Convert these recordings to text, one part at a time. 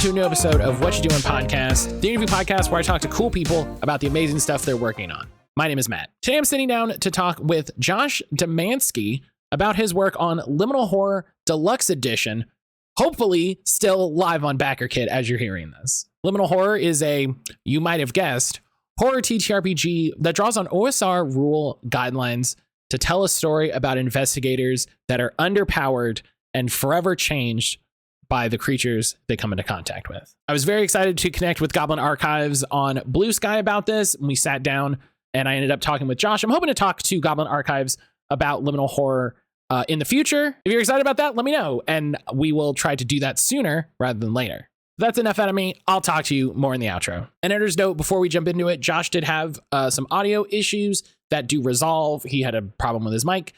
to a new episode of What You Doing Podcast, the interview podcast where I talk to cool people about the amazing stuff they're working on. My name is Matt. Today I'm sitting down to talk with Josh Domanski about his work on Liminal Horror Deluxe Edition, hopefully still live on BackerKit as you're hearing this. Liminal Horror is a, you might have guessed, horror TTRPG that draws on OSR rule guidelines to tell a story about investigators that are underpowered and forever changed by the creatures they come into contact with. I was very excited to connect with Goblin Archives on Blue Sky about this. We sat down and I ended up talking with Josh. I'm hoping to talk to Goblin Archives about liminal horror in the future. If you're excited about that, let me know, and we will try to do that sooner rather than later. That's enough out of me. I'll talk to you more in the outro. An editor's note before we jump into it, Josh did have some audio issues that do resolve. He had a problem with his mic.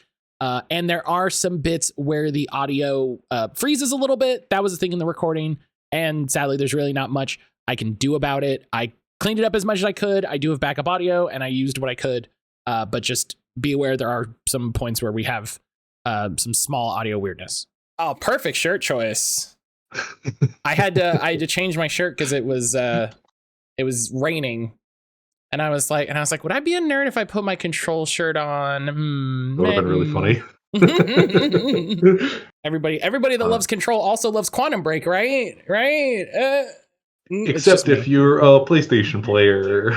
And there are some bits where the audio freezes a little bit. That was a thing in the recording. And sadly, there's really not much I can do about it. I cleaned it up as much as I could. I do have backup audio and I used what I could. But just be aware there are some points where we have some small audio weirdness. Oh, perfect shirt choice. I had to change my shirt because it was raining. And I was like, would I be a nerd if I put my Control shirt on? That would have been really funny. Everybody that loves Control also loves Quantum Break, right? Except if you're a PlayStation player.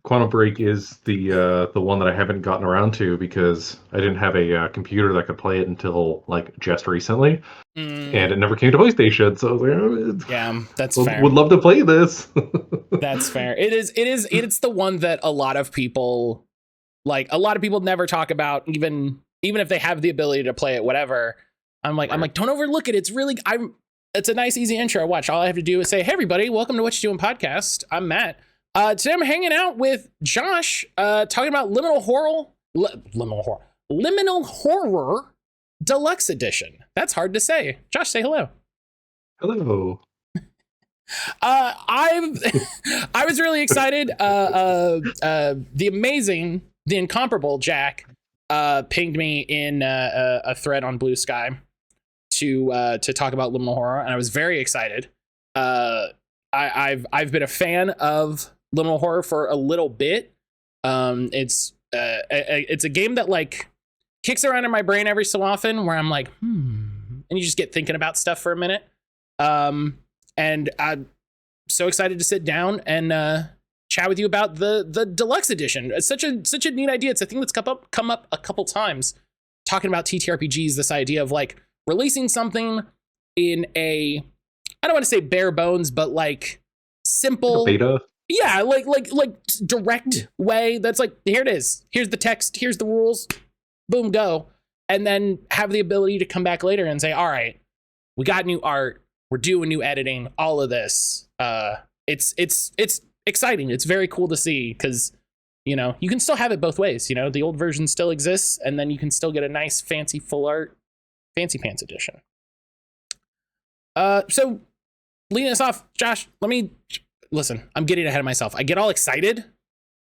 Quantum Break is the one that I haven't gotten around to because I didn't have a computer that could play it until like just recently. And it never came to PlayStation, so I was like, oh, yeah, that's fair. Would love to play this. That's fair. It's the one that a lot of people never talk about, even if they have the ability to play it, whatever. I'm like, don't overlook it. It's a nice, easy intro. Watch. All I have to do is say, hey everybody, welcome to What You Doing Podcast. I'm Matt. Today I'm hanging out with Josh, talking about Liminal Horror Deluxe Edition. That's hard to say. Josh, say hello. Hello. I was really excited. The amazing, the incomparable Jack pinged me in a thread on Blue Sky to talk about Liminal Horror, and I was very excited. I've been a fan of Liminal Horror for a little bit. It's a game that like kicks around in my brain every so often where I'm like, and you just get thinking about stuff for a minute. And I'm so excited to sit down and chat with you about the deluxe edition. It's such a neat idea. It's a thing that's come up a couple times talking about TTRPGs, this idea of like releasing something in a, I don't want to say bare bones, but like simple beta. Yeah, like direct way that's like, here it is. Here's the text, here's the rules. Boom, go. And then have the ability to come back later and say, all right, we got new art. We're doing new editing, all of this. It's exciting. It's very cool to see because, you know, you can still have it both ways. You know, the old version still exists, and then you can still get a nice, fancy, full art, fancy pants edition. So leading us off, Josh, listen, I'm getting ahead of myself. I get all excited,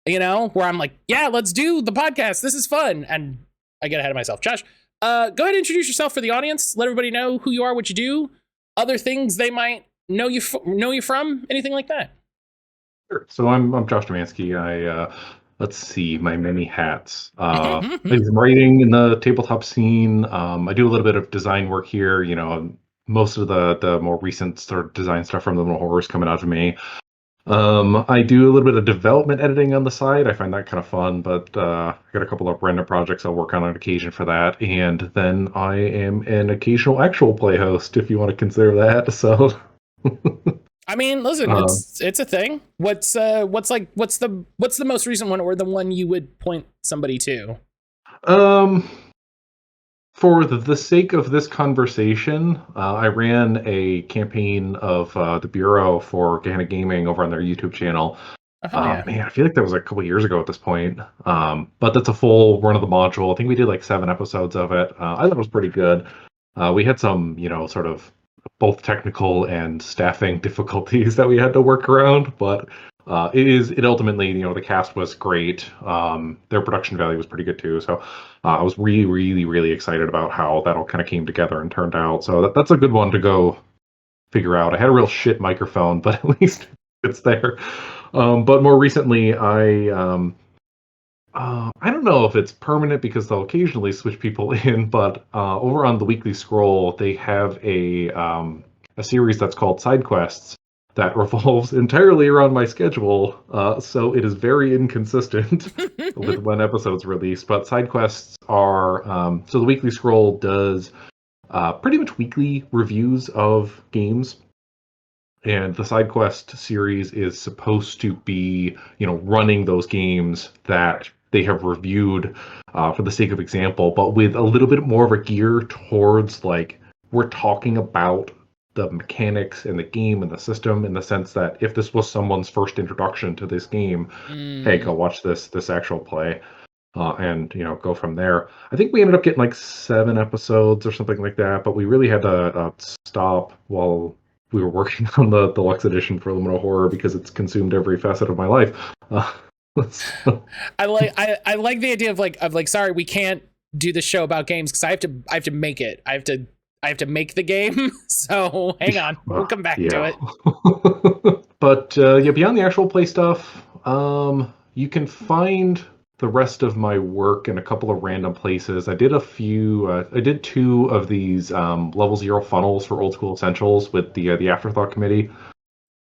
you know, where I'm like, yeah, let's do the podcast. This is fun. And I get ahead of myself. Josh, go ahead and introduce yourself for the audience. Let everybody know who you are, what you do, other things they might know you from, anything like that. Sure. So I'm Josh Domanski. I let's see my many hats. I'm writing in the tabletop scene. I do a little bit of design work here. You know, most of the more recent sort of design stuff from the Liminal Horror is coming out of me. I do a little bit of development editing on the side. I find that kind of fun, but I got a couple of random projects I'll work on occasion for that. And then I am an occasional actual play host, if you want to consider that. So, I mean, listen, it's a thing. What's the most recent one, or the one you would point somebody to? For the sake of this conversation, I ran a campaign of the Bureau for Gehenna Gaming over on their YouTube channel. Yeah. Man, I feel like that was a couple years ago at this point. But that's a full run of the module. I think we did like 7 episodes of it. I thought it was pretty good. We had some, you know, sort of both technical and staffing difficulties that we had to work around, but it ultimately, you know, the cast was great. Their production value was pretty good too. So I was really excited about how that all kind of came together and turned out. So that's a good one to go figure out. I had a real shit microphone, but at least it's there. But more recently, I don't know if it's permanent because they'll occasionally switch people in, but over on the Weekly Scroll, they have a series that's called Side Quests that revolves entirely around my schedule. So it is very inconsistent with when episodes release. But Side Quests are so the Weekly Scroll does pretty much weekly reviews of games. And the Side Quest series is supposed to be, running those games that they have reviewed for the sake of example, but with a little bit more of a gear towards, like, we're talking about the mechanics and the game and the system, in the sense that if this was someone's first introduction to this game, hey, go watch this actual play. And go from there. I think we ended up getting like 7 episodes or something like that, but we really had to stop while we were working on the deluxe edition for Liminal Horror because it's consumed every facet of my life. So. I like the idea of like sorry, we can't do the show about games because I have to make it. I have to make the game. So hang on, we'll come back to it. But beyond the actual play stuff, you can find the rest of my work in a couple of random places. I did 2 of these level 0 funnels for Old School Essentials with the Afterthought Committee.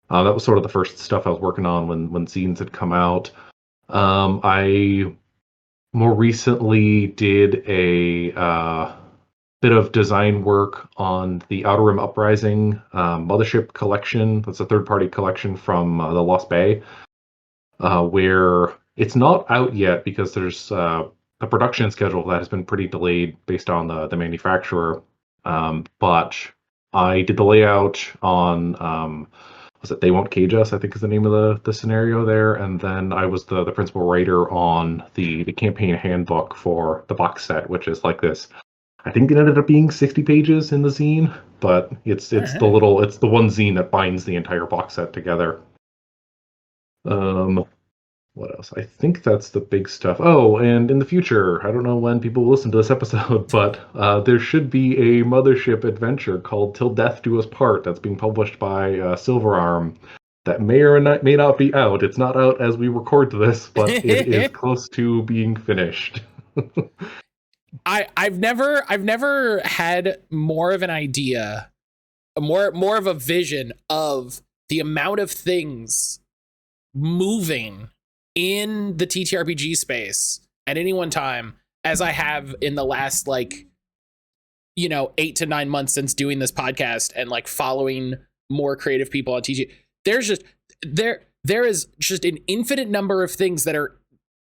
That was sort of the first stuff I was working on when zines had come out. I more recently did a bit of design work on the Outer Rim Uprising Mothership collection. That's a third-party collection from the Lost Bay, where it's not out yet because there's a production schedule that has been pretty delayed based on the manufacturer. But I did the layout on, was it They Won't Cage Us, I think is the name of the scenario there. And then I was the principal writer on the campaign handbook for the box set, which is like this. I think it ended up being 60 pages in the zine, but it's the one zine that binds the entire box set together. What else? I think that's the big stuff. Oh, and in the future, I don't know when people will listen to this episode, but there should be a Mothership adventure called Till Death Do Us Part that's being published by Silver Arm that may or may not be out. It's not out as we record this, but it is close to being finished. I've never had more of an idea, more of a vision of the amount of things moving in the TTRPG space at any one time as I have in the last 8 to 9 months since doing this podcast and following more creative people on TTRPG. There is just an infinite number of things that are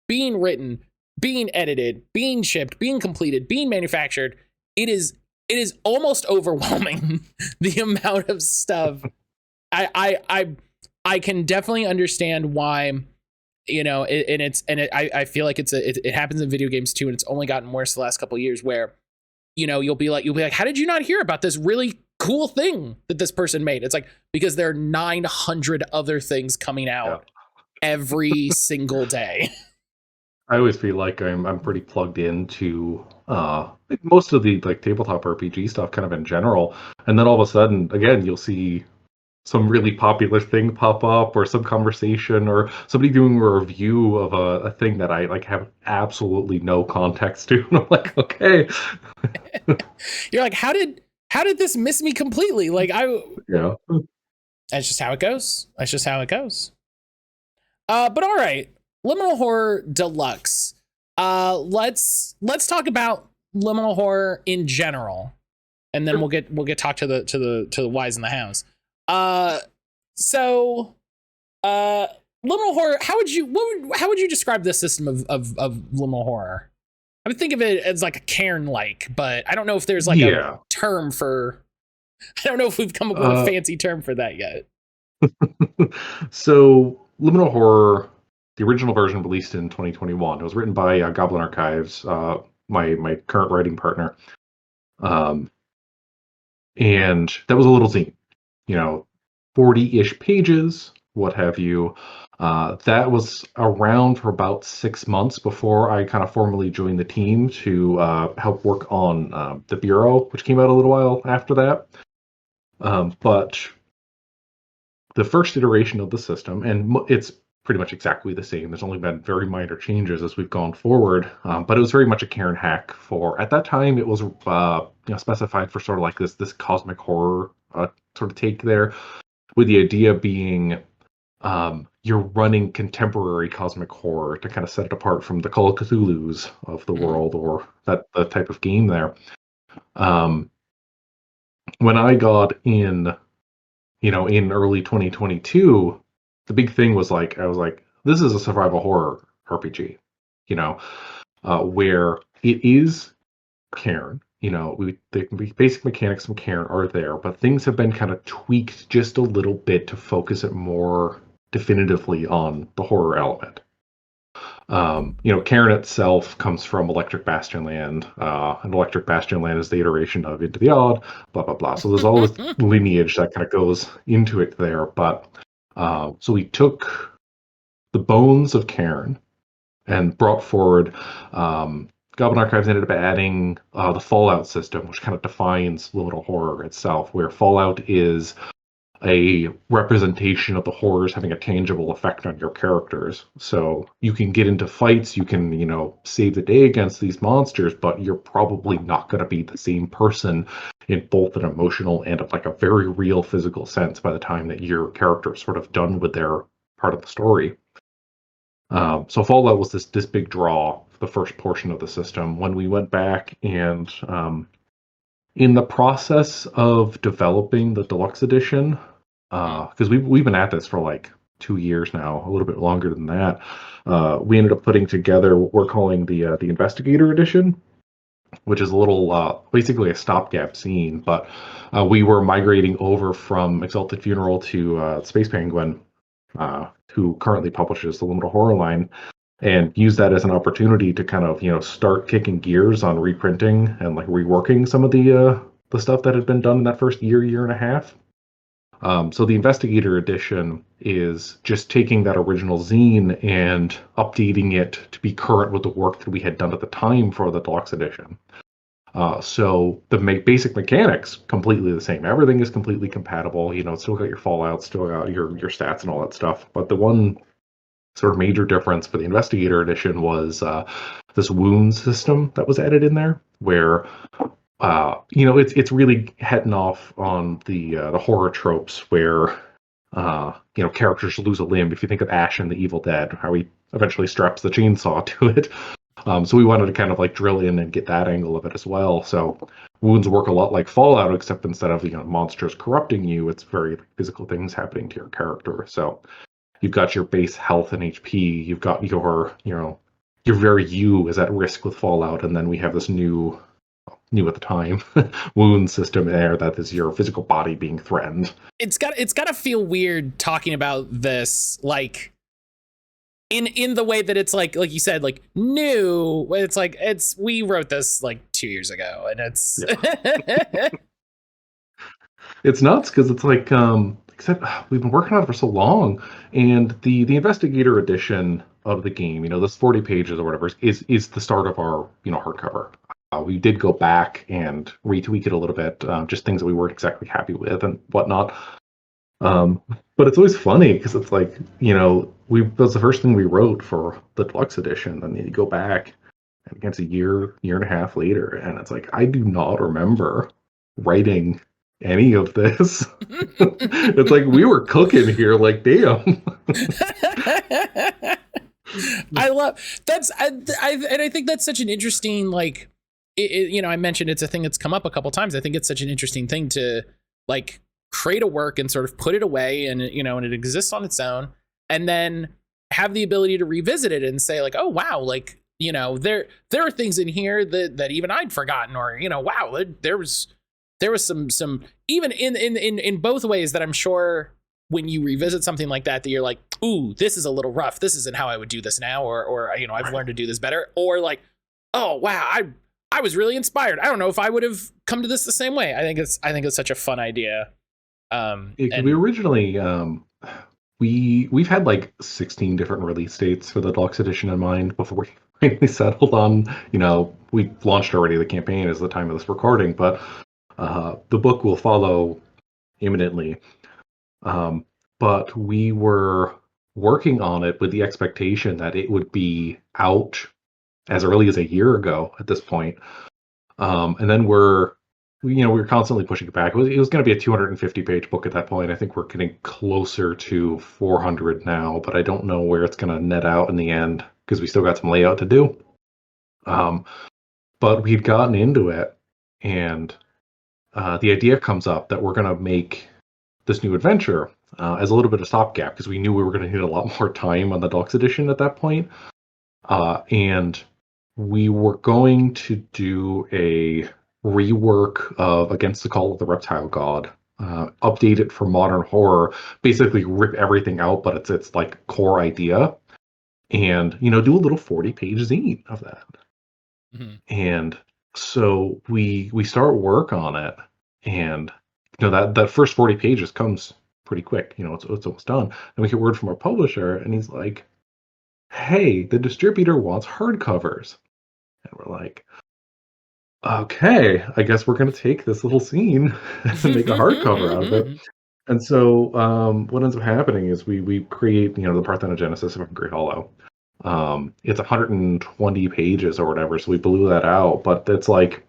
being written, being edited, being shipped, being completed, being manufactured. It is almost overwhelming the amount of stuff. I can definitely understand why, I feel like it happens in video games too, and it's only gotten worse the last couple of years where, you'll be like, how did you not hear about this really cool thing that this person made? It's like, because there are 900 other things coming out every single day. I always feel like I'm pretty plugged into most of the tabletop RPG stuff kind of in general, and then all of a sudden, again, you'll see some really popular thing pop up, or some conversation, or somebody doing a review of a thing that I have absolutely no context to, and I'm like, okay. You're like, how did this miss me completely? That's just how it goes. But all right, Liminal Horror Deluxe. Let's talk about Liminal Horror in general, and then we'll get talk to the whys and the hows. Liminal Horror, how would you describe this system of Liminal Horror? I would think of it as like a cairn-like, but I don't know if there's a term for, I don't know if we've come up with a fancy term for that yet. So Liminal Horror, the original version released in 2021. It was written by Goblin Archives, my current writing partner. And that was a little zine, 40-ish pages, what have you. That was around for about 6 months before I kind of formally joined the team to help work on the Bureau, which came out a little while after that. But the first iteration of the system, and it's pretty much exactly the same. There's only been very minor changes as we've gone forward, but it was very much a Cairn hack. For at that time, it was specified for sort of like this cosmic horror sort of take there, with the idea being you're running contemporary cosmic horror to kind of set it apart from the Call of Cthulhu's of the world, or the type of game there. When I got in, in early 2022, the big thing was I was like, this is a survival horror RPG, where it is Cairn. The basic mechanics from Cairn are there, but things have been kind of tweaked just a little bit to focus it more definitively on the horror element. Cairn itself comes from Electric Bastion Land, and Electric Bastion Land is the iteration of Into the Odd, blah, blah, blah. So there's all this lineage that kind of goes into it there. But so we took the bones of Cairn and brought forward. Goblin Archives ended up adding the Fallout system, which kind of defines Liminal Horror itself, where Fallout is a representation of the horrors having a tangible effect on your characters. So you can get into fights, you can, save the day against these monsters, but you're probably not going to be the same person in both an emotional and a very real physical sense by the time that your character is sort of done with their part of the story. So Fallout was this big draw, the first portion of the system. When we went back and in the process of developing the deluxe edition, because we've been at this for 2 years now, a little bit longer than that, we ended up putting together what we're calling the Investigator Edition, which is a little basically a stopgap scene. But we were migrating over from Exalted Funeral to Space Penguin, who currently publishes the Liminal Horror line, and use that as an opportunity to kind of start kicking gears on reprinting and reworking some of the stuff that had been done in that first year and a half. So the Investigator Edition is just taking that original zine and updating it to be current with the work that we had done at the time for the Deluxe Edition. So the basic mechanics completely the same. Everything is completely compatible. It's still got your Fallout, still got your stats and all that stuff. But the one sort of major difference for the Investigator Edition was this wounds system that was added in there, where it's really heading off on the horror tropes where characters lose a limb. If you think of Ash in The Evil Dead, how he eventually straps the chainsaw to it. So we wanted to kind of drill in and get that angle of it as well. So wounds work a lot like Fallout, except instead of monsters corrupting you, it's very physical things happening to your character. So you've got your base health and HP. You've got your very you is at risk with Fallout, and then we have this new at the time wound system there that is your physical body being threatened. It's got to feel weird talking about this in the way that it's like you said, new. It's we wrote this 2 years ago, and it's it's nuts because it's except we've been working on it for so long, and the Investigator Edition of the game, this 40 pages or whatever is the start of our hardcover. We did go back and retweak it a little bit, just things that we weren't exactly happy with and whatnot. But it's always funny because it's that was the first thing we wrote for the Deluxe Edition, and then you go back and it's a year and a half later, and it's I do not remember writing any of this. It's we were cooking here, damn. I love that's and I think that's such an interesting I mentioned it's a thing that's come up a couple times. I think it's such an interesting thing to create a work and sort of put it away, and and it exists on its own, and then have the ability to revisit it and say oh wow, there are things in here that even I'd forgotten, or wow, there was some even in both ways that I'm sure when you revisit something like that you're ooh, this is a little rough, this isn't how I would do this now, or I've learned to do this better, or oh wow, I was really inspired. I don't know if I would have come to this the same way. I think it's such a fun idea. We originally we've had 16 different release dates for the Deluxe Edition in mind before we finally settled on, we launched already the campaign as the time of this recording, but the book will follow imminently. But we were working on it with the expectation that it would be out as early as a year ago at this point. And then we were constantly pushing it back. It was going to be a 250-page book at that point. I think we're getting closer to 400 now, but I don't know where it's going to net out in the end because we still got some layout to do. But we'd gotten into it, and the idea comes up that we're going to make this new adventure as a little bit of stopgap because we knew we were going to need a lot more time on the deluxe edition at that point. And we were going to do a rework of Against the Call of the Reptile God, update it for modern horror, basically rip everything out, but it's its like core idea, and do a little 40-page zine of that. Mm-hmm. And so we start work on it, and that first 40 pages comes pretty quick. It's almost done. And we get word from our publisher, and he's like, "Hey, the distributor wants hardcovers." And we're like, okay, I guess we're going to take this little scene and make a hardcover out of it. And so what ends up happening is we create, the Parthenogenesis of Hungry Hollow. It's 120 pages or whatever, so we blew that out. But it's like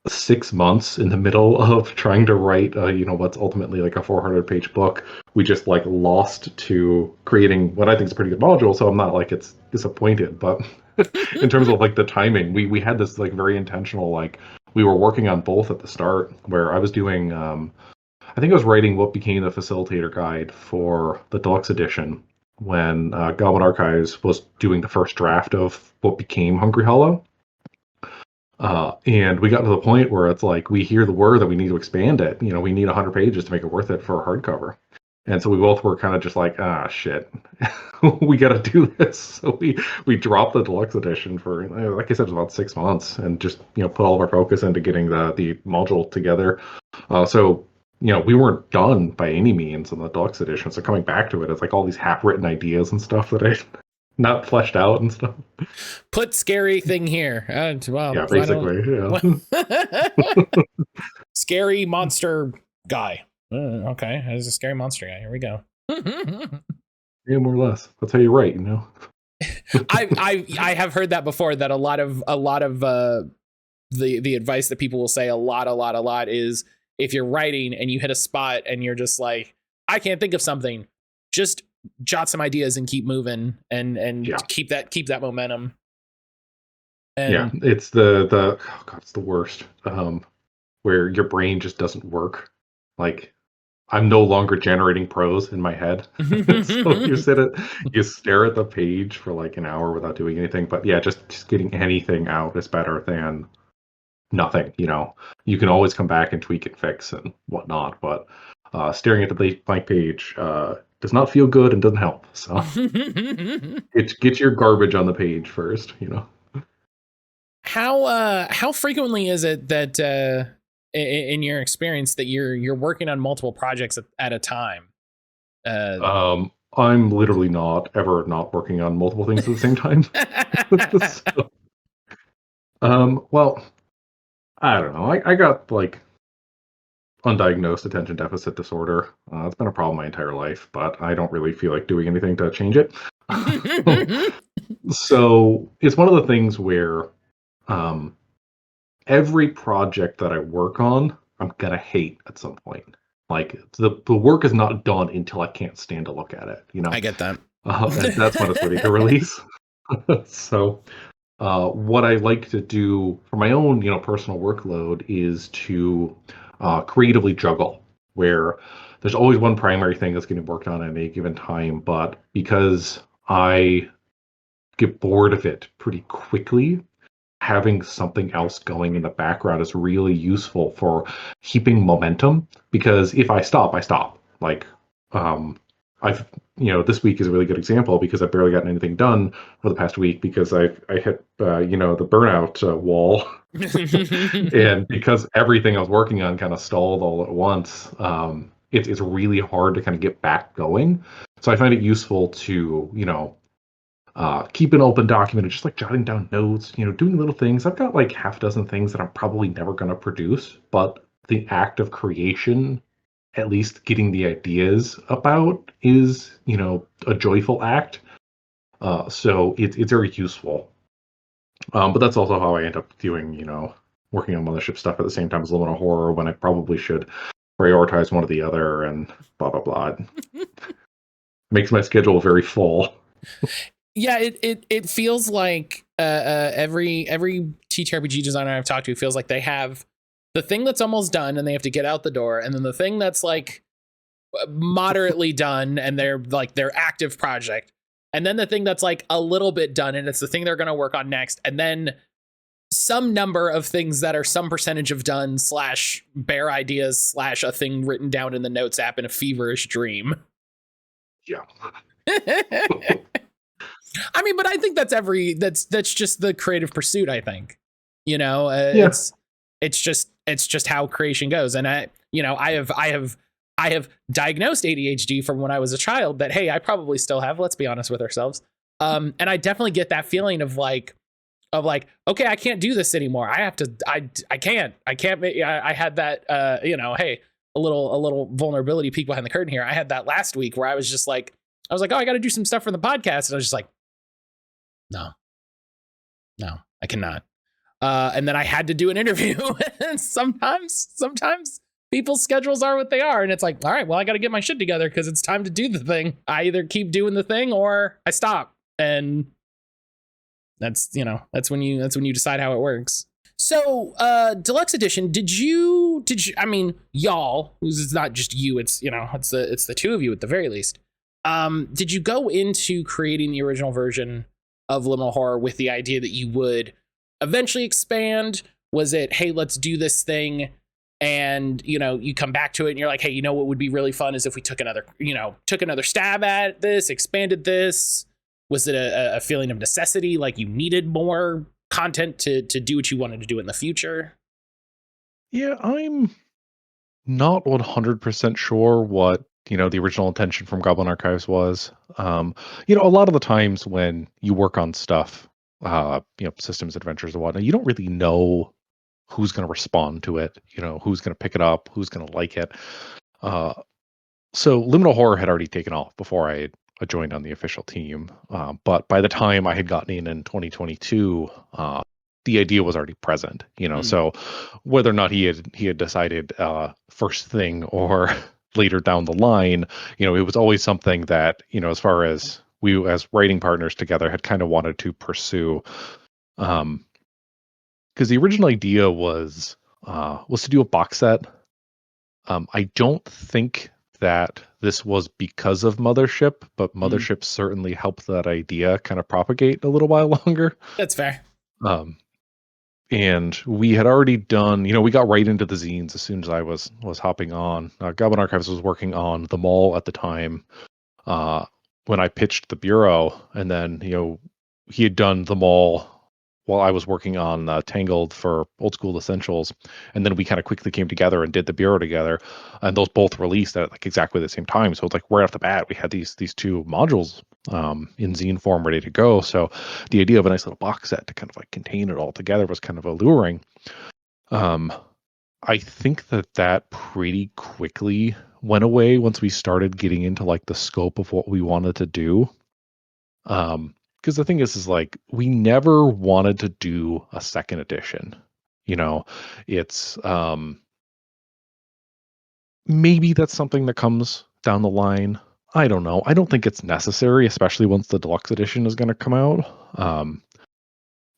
6 months in the middle of trying to write, what's ultimately like a 400-page book. We just like lost to creating what I think is a pretty good module. So I'm not like it's disappointed, but in terms of like the timing, we had this like very intentional, like we were working on both at the start where I was doing, I think I was writing what became the facilitator guide for the deluxe edition when Goblin Archives was doing the first draft of what became Hungry Hollow. And we got to the point where it's like, we hear the word that we need to expand it. We need 100 pages to make it worth it for a hardcover. And so we both were kind of just like, shit, we got to do this. So we dropped the deluxe edition for, like I said, it was about 6 months, and just, put all of our focus into getting the module together. So we weren't done by any means in the deluxe edition. So coming back to it, it's like all these half-written ideas and stuff that I not fleshed out and stuff. Put scary thing here. Well, yeah, basically. Yeah. Scary monster guy. Okay, there's a scary monster guy. Here we go. Yeah, more or less. That's how you write, I have heard that before. That a lot of the advice that people will say a lot is, if you're writing and you hit a spot and you're just like, I can't think of something, just jot some ideas and keep moving and keep that momentum. And yeah, it's the it's the worst. Where your brain just doesn't work. Like, I'm no longer generating prose in my head. So you stare at the page for like an hour without doing anything. But yeah, just getting anything out is better than nothing. You can always come back and tweak and fix and whatnot. But staring at the blank page does not feel good and doesn't help. So get your garbage on the page first. How frequently is it that in your experience that you're working on multiple projects at a time? I'm literally not working on multiple things at the same time. Well, I don't know. I got like undiagnosed attention deficit disorder. It's been a problem my entire life, but I don't really feel like doing anything to change it. So it's one of the things where every project that I work on, I'm gonna hate at some point. Like the work is not done until I can't stand to look at it. I get that. That's when it's ready to release. So what I like to do for my own, personal workload is to creatively juggle, where there's always one primary thing that's getting worked on at any given time. But because I get bored of it pretty quickly, having something else going in the background is really useful for keeping momentum. Because if I stop, I stop. Like, I've, this week is a really good example because I've barely gotten anything done for the past week because I hit, the burnout wall. And because everything I was working on kind of stalled all at once, it's really hard to kind of get back going. So I find it useful to, keep an open document and just like jotting down notes, doing little things. I've got like half a dozen things that I'm probably never going to produce, but the act of creation at least getting the ideas about is, a joyful act. So it's very useful. But that's also how I end up doing, working on Mothership stuff at the same time as Liminal Horror, when I probably should prioritize one or the other, and blah blah blah. Makes my schedule very full. Yeah, it feels like every TTRPG designer I've talked to feels like they have the thing that's almost done and they have to get out the door, and then the thing that's like moderately done and they're like their active project, and then the thing that's like a little bit done and it's the thing they're going to work on next, and then some number of things that are some percentage of done / bare ideas / a thing written down in the notes app in a feverish dream. Yeah. I mean, but I think that's just the creative pursuit. I think, Yeah. it's just how creation goes. And I have diagnosed ADHD from when I was a child that, hey, I probably still have, let's be honest with ourselves. And I definitely get that feeling of like, okay, I can't do this anymore. I have to, I can't, I had that, hey, a little vulnerability peek behind the curtain here. I had that last week where I was like, oh, I got to do some stuff for the podcast. And I was just like, no, I cannot. And then I had to do an interview. And sometimes people's schedules are what they are. And it's like, all right, well, I got to get my shit together because it's time to do the thing. I either keep doing the thing or I stop. And that's when you decide how it works. So, Deluxe Edition, did you, I mean, y'all, it's not just you, it's the two of you at the very least. Did you go into creating the original version of Liminal Horror with the idea that you would eventually expand? Was it, hey, let's do this thing, and you come back to it and you're like, hey, what would be really fun is if we took another stab at this, expanded this? Was it a feeling of necessity, like you needed more content to do what you wanted to do in the future? Yeah, I'm not 100% sure what the original intention from Goblin Archives was. A lot of the times when you work on stuff, systems, adventures, and whatnot, you don't really know who's going to respond to it. Who's going to pick it up, who's going to like it. So Liminal Horror had already taken off before I had joined on the official team. But by the time I had gotten in 2022, the idea was already present. So whether or not he had decided first thing or later down the line, it was always something that, as far as we as writing partners together had kind of wanted to pursue. Because the original idea was to do a box set. I don't think that this was because of Mothership, but Mothership certainly helped that idea kind of propagate a little while longer. That's fair. And we had already done, we got right into the zines as soon as I was hopping on. Goblin Archives was working on The Mall at the time when I pitched the Bureau, and then, he had done The Mall while I was working on Tangled for Old School Essentials, and then we kind of quickly came together and did the Bureau together, and those both released at like exactly the same time. So it's like right off the bat, we had these two modules in zine form ready to go. So the idea of a nice little box set to kind of like contain it all together was kind of alluring. I think that pretty quickly went away once we started getting into like the scope of what we wanted to do. Because the thing is like, we never wanted to do a second edition. It's maybe that's something that comes down the line. I don't know. I don't think it's necessary, especially once the deluxe edition is going to come out.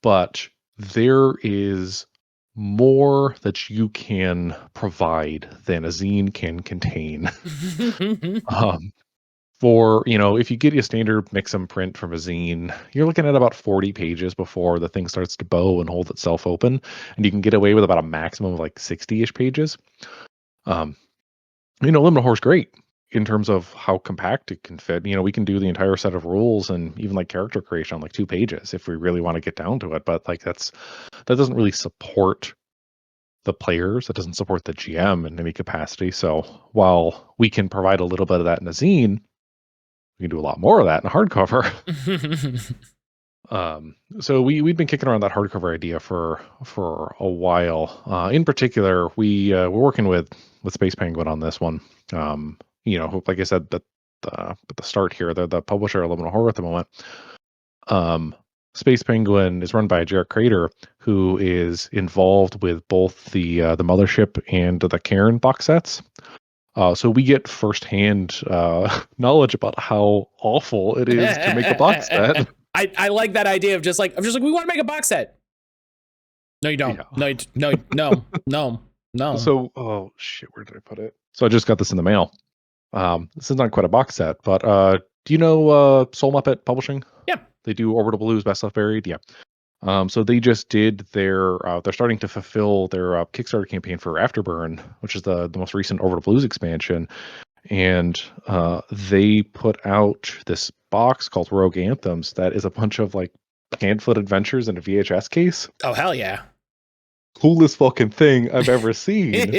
But there is more that you can provide than a zine can contain. For, if you get a standard mix and print from a zine, you're looking at about 40 pages before the thing starts to bow and hold itself open. And you can get away with about a maximum of like 60-ish pages. Liminal Horror is great in terms of how compact it can fit. We can do the entire set of rules and even like character creation on like 2 pages if we really want to get down to it. But like that doesn't really support the players. That doesn't support the GM in any capacity. So while we can provide a little bit of that in a zine, we can do a lot more of that in a hardcover. So we've been kicking around that hardcover idea for a while. In particular, we're working with Space Penguin on this one. Like I said at the start here, they're the publisher of Liminal Horror at the moment. Space Penguin is run by Jarrett Crater, who is involved with both the Mothership and the Cairn box sets. So we get firsthand knowledge about how awful it is to make a box set. I like that idea of just like we want to make a box set. No, you don't. Yeah. No. So, oh shit, where did I put it? So I just got this in the mail. This is not quite a box set, but do you know Soul Muppet Publishing? Yeah. They do Orbital Blues, Best Left Buried. Yeah. So they just did they're starting to fulfill their Kickstarter campaign for Afterburn, which is the most recent Orbital Blues expansion. And they put out this box called Rogue Anthems that is a bunch of like Handfoot adventures in a VHS case. Oh, hell yeah. Coolest fucking thing I've ever seen.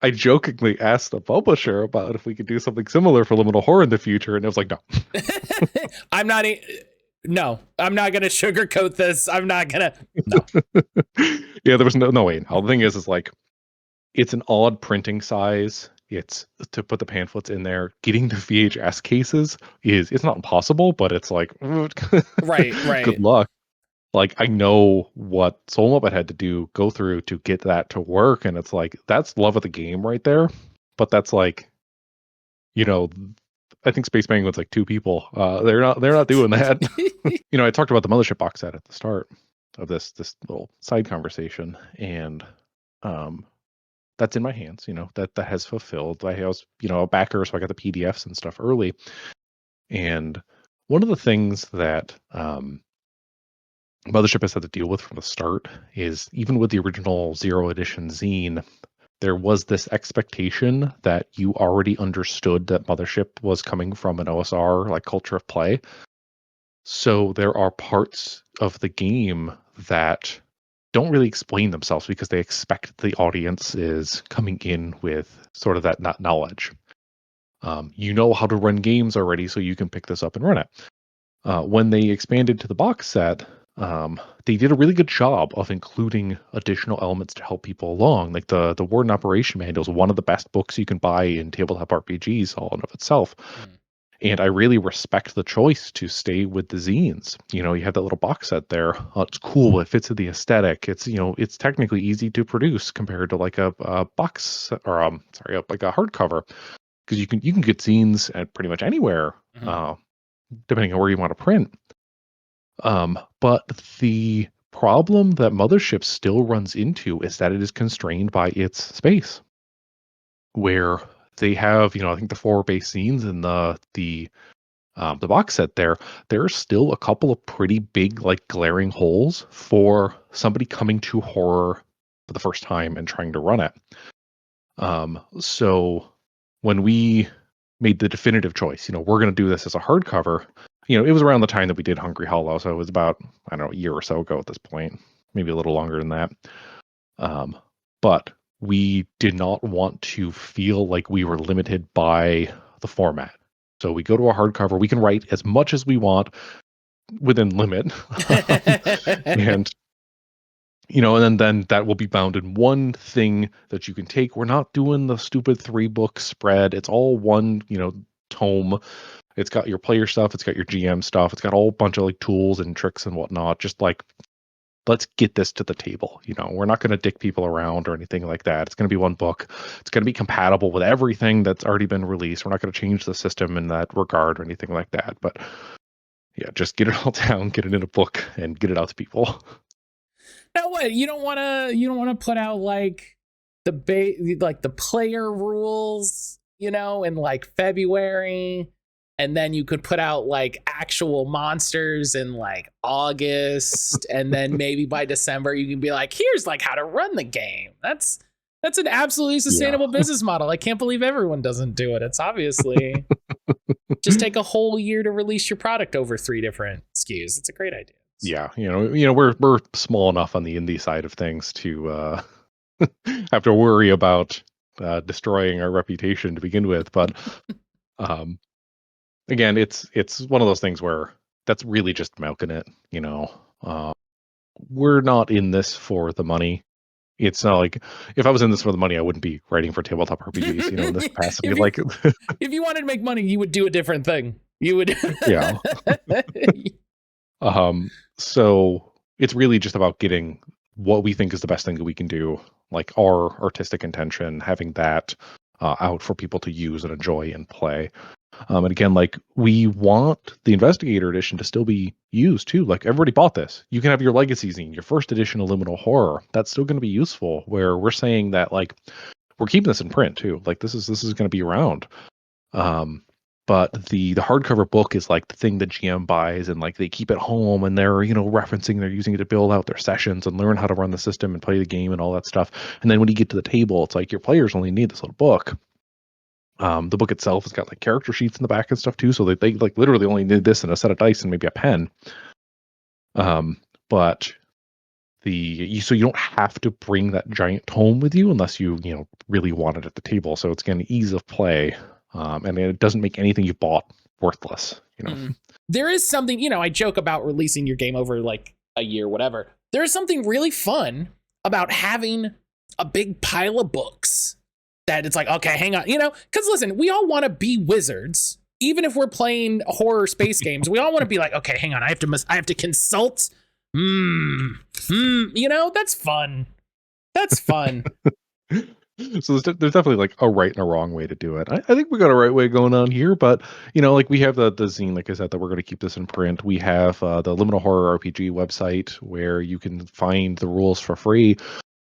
I jokingly asked the publisher about if we could do something similar for Liminal Horror in the future, and it was like, no. I'm not going to sugarcoat this. I'm not going to. No. Yeah, there was no way. Now, the thing is like, it's an odd printing size. It's to put the pamphlets in there. Getting the VHS cases it's not impossible, but it's like, right. Good luck. Like, I know what Soul Muppet had to go through to get that to work, and it's like, that's love of the game right there. But that's like, I think Space Penguin's like two people. They're not doing that. I talked about the Mothership box set at the start of this little side conversation, and that's in my hands. That has fulfilled. I was a backer, so I got the PDFs and stuff early. And one of the things that Mothership has had to deal with from the start is, even with the original Zero Edition zine, there was this expectation that you already understood that Mothership was coming from an OSR like culture of play. So there are parts of the game that don't really explain themselves because they expect the audience is coming in with sort of that knowledge. You know how to run games already, so you can pick this up and run it. When they expanded to the box set, they did a really good job of including additional elements to help people along. Like the Warden Operation Manual is one of the best books you can buy in tabletop RPGs all in of itself. And I really respect the choice to stay with the zines. You have that little box set there. It's cool. It fits in the aesthetic. It's it's technically easy to produce compared to like a box or like a hardcover, because you can get zines at pretty much anywhere, depending on where you want to print. But the problem that Mothership still runs into is that it is constrained by its space, where they have, I think the 4 base scenes in the box set there are still a couple of pretty big, like, glaring holes for somebody coming to horror for the first time and trying to run it. So when we made the definitive choice, we're going to do this as a hardcover. It was around the time that we did Hungry Hollow, so it was about, I don't know, a year or so ago at this point, maybe a little longer than that. But we did not want to feel like we were limited by the format. So we go to a hardcover. We can write as much as we want within limit. And then that will be bound in one thing that you can take. We're not doing the stupid 3-book spread. It's all one, tome. It's got your player stuff. It's got your GM stuff. It's got a whole bunch of like tools and tricks and whatnot. Just like, let's get this to the table. We're not going to dick people around or anything like that. It's going to be one book. It's going to be compatible with everything that's already been released. We're not going to change the system in that regard or anything like that. But yeah, just get it all down, get it in a book, and get it out to people. Now what? You don't want to put out like the player rules, in like February. And then you could put out like actual monsters in like August. And then maybe by December, you can be like, here's like how to run the game. That's an absolutely sustainable business model. I can't believe everyone doesn't do it. It's obviously just take a whole year to release your product over 3 different SKUs. It's a great idea. Yeah. We're small enough on the indie side of things to have to worry about destroying our reputation to begin with. But, again, it's one of those things where that's really just milking it. We're not in this for the money. It's not like if I was in this for the money, I wouldn't be writing for tabletop RPGs, in this capacity. If you wanted to make money, you would do a different thing. You would. Yeah. So it's really just about getting what we think is the best thing that we can do, like our artistic intention, having that out for people to use and enjoy and play. And again, like we want the Investigator Edition to still be used too. Like everybody bought this. You can have your Legacy zine, your first edition of Liminal Horror. That's still going to be useful. Where we're saying that like we're keeping this in print too. Like this is going to be around. But the hardcover book is like the thing that GM buys and like they keep at home and they're referencing, they're using it to build out their sessions and learn how to run the system and play the game and all that stuff. And then when you get to the table, it's like your players only need this little book. The book itself has got like character sheets in the back and stuff too, so they like literally only need this and a set of dice and maybe a pen. But so you don't have to bring that giant tome with you unless you really want it at the table. So it's going to ease of play, and it doesn't make anything you bought worthless. There is something I joke about releasing your game over like a year, whatever. There is something really fun about having a big pile of books. That it's like, okay, hang on, because listen, we all want to be wizards, even if we're playing horror space games. We all want to be like, okay, hang on, I have to consult. That's fun. That's fun. So there's definitely like a right and a wrong way to do it. I think we got a right way going on here, but like we have the zine, like I said, that we're going to keep this in print. We have the Liminal Horror RPG website where you can find the rules for free.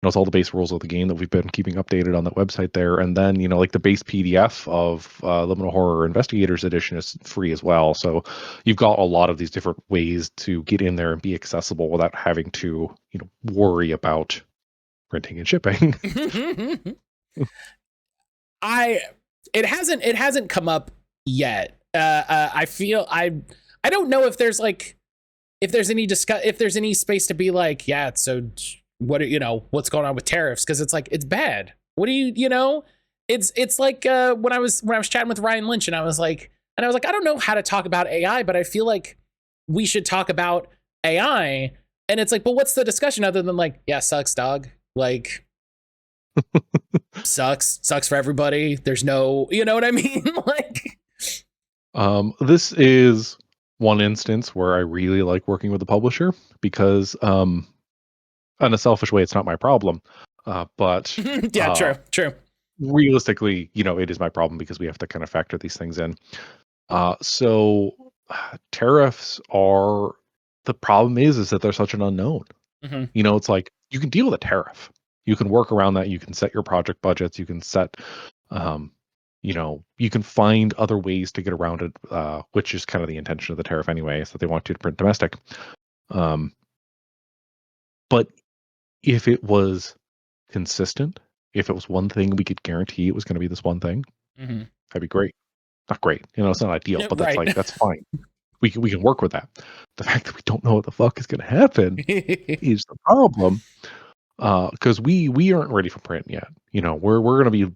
It's all the base rules of the game that we've been keeping updated on that website there. And then, like the base PDF of Liminal Horror Investigators Edition is free as well. So you've got a lot of these different ways to get in there and be accessible without having to, worry about printing and shipping. It hasn't come up yet. I feel I don't know if there's any space to be like, yeah, so what's going on with tariffs, because it's like it's bad. What do it's like when I was chatting with Ryan Lynch and I was like I don't know how to talk about AI, but I feel like we should talk about AI. And it's like, but what's the discussion other than like, yeah, sucks, dog, like sucks for everybody. There's no, you know what I mean? Like this is one instance where I really like working with the publisher because in a selfish way, it's not my problem. But yeah, true. Realistically, it is my problem because we have to kind of factor these things in. So tariffs are, the problem is that they're such an unknown. Mm-hmm. It's like you can deal with a tariff. You can work around that. You can set your project budgets. You can set, you can find other ways to get around it, which is kind of the intention of the tariff anyway, is that they want you to print domestic. But if it was consistent, if it was one thing we could guarantee it was going to be this one thing, mm-hmm. that'd be great. Not great, it's not ideal, but that's right. that's fine. We can work with that. The fact that we don't know what the fuck is going to happen is the problem. Because we aren't ready for print yet. We're going to be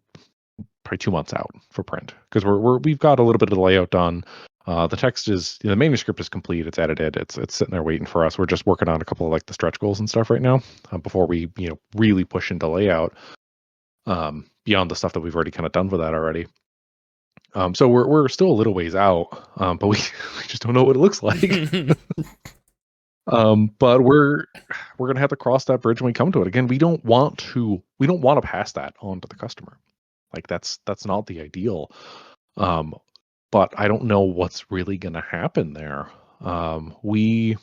probably 2 months out for print because we've got a little bit of the layout done. The text is, the manuscript is complete. It's edited. It's sitting there waiting for us. We're just working on a couple of like the stretch goals and stuff right now before we really push into layout. Beyond the stuff that we've already kind of done with that already. So we're still a little ways out, but we just don't know what it looks like. But we're gonna have to cross that bridge when we come to it. Again, we don't want to pass that on to the customer. Like that's not the ideal. But I don't know what's really gonna happen there. We're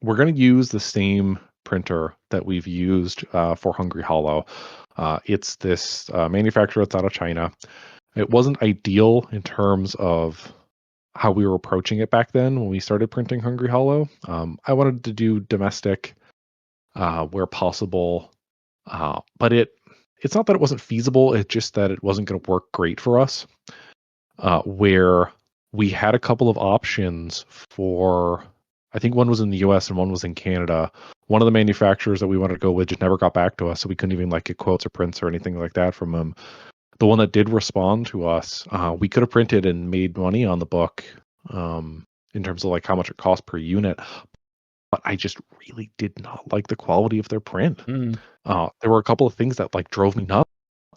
gonna use the same printer that we've used for Hungry Hollow. It's this manufacturer that's out of China. It wasn't ideal in terms of how we were approaching it back then when we started printing Hungry Hollow. I wanted to do domestic where possible, but it's not that it wasn't feasible. It's just that it wasn't going to work great for us. Where we had a couple of options for, I think one was in the US and one was in Canada. One of the manufacturers that we wanted to go with just never got back to us, so we couldn't even like get quotes or prints or anything like that from them. The one that did respond to us, we could have printed and made money on the book in terms of like how much it costs per unit. But I just really did not like the quality of their print. There were a couple of things that like drove me nuts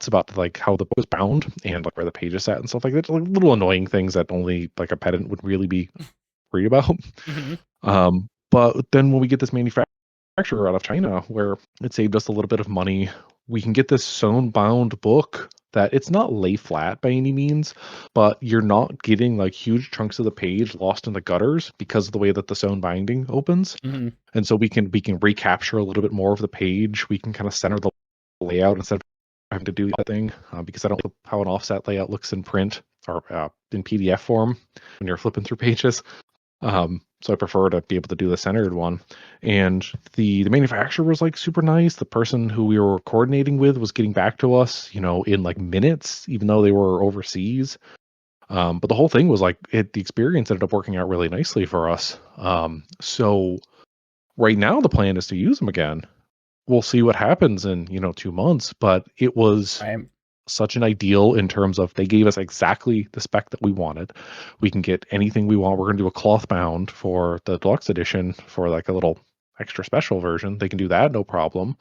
about like how the book was bound and like where the pages sat and stuff like that. Like little annoying things that only like a pedant would really be worried about. But then when we get this manufacturer out of China where it saved us a little bit of money, we can get this sewn bound book that it's not lay flat by any means, but you're not getting like huge chunks of the page lost in the gutters because of the way that the sewn binding opens. And so we can recapture a little bit more of the page. We can kind of center the layout instead of having to do that thing because I don't know how an offset layout looks in print or in PDF form when you're flipping through pages. So I prefer to be able to do the centered one. And the manufacturer was like super nice. The person who we were coordinating with was getting back to us, you know, in like minutes, even though they were overseas. But the whole thing was like the experience ended up working out really nicely for us. So right now the plan is to use them again. We'll see what happens in, 2 months, but it was such an ideal in terms of they gave us exactly the spec that we wanted. We can get anything we want. We're going to do a cloth bound for the deluxe edition for like a little extra special version. They can do that, no problem.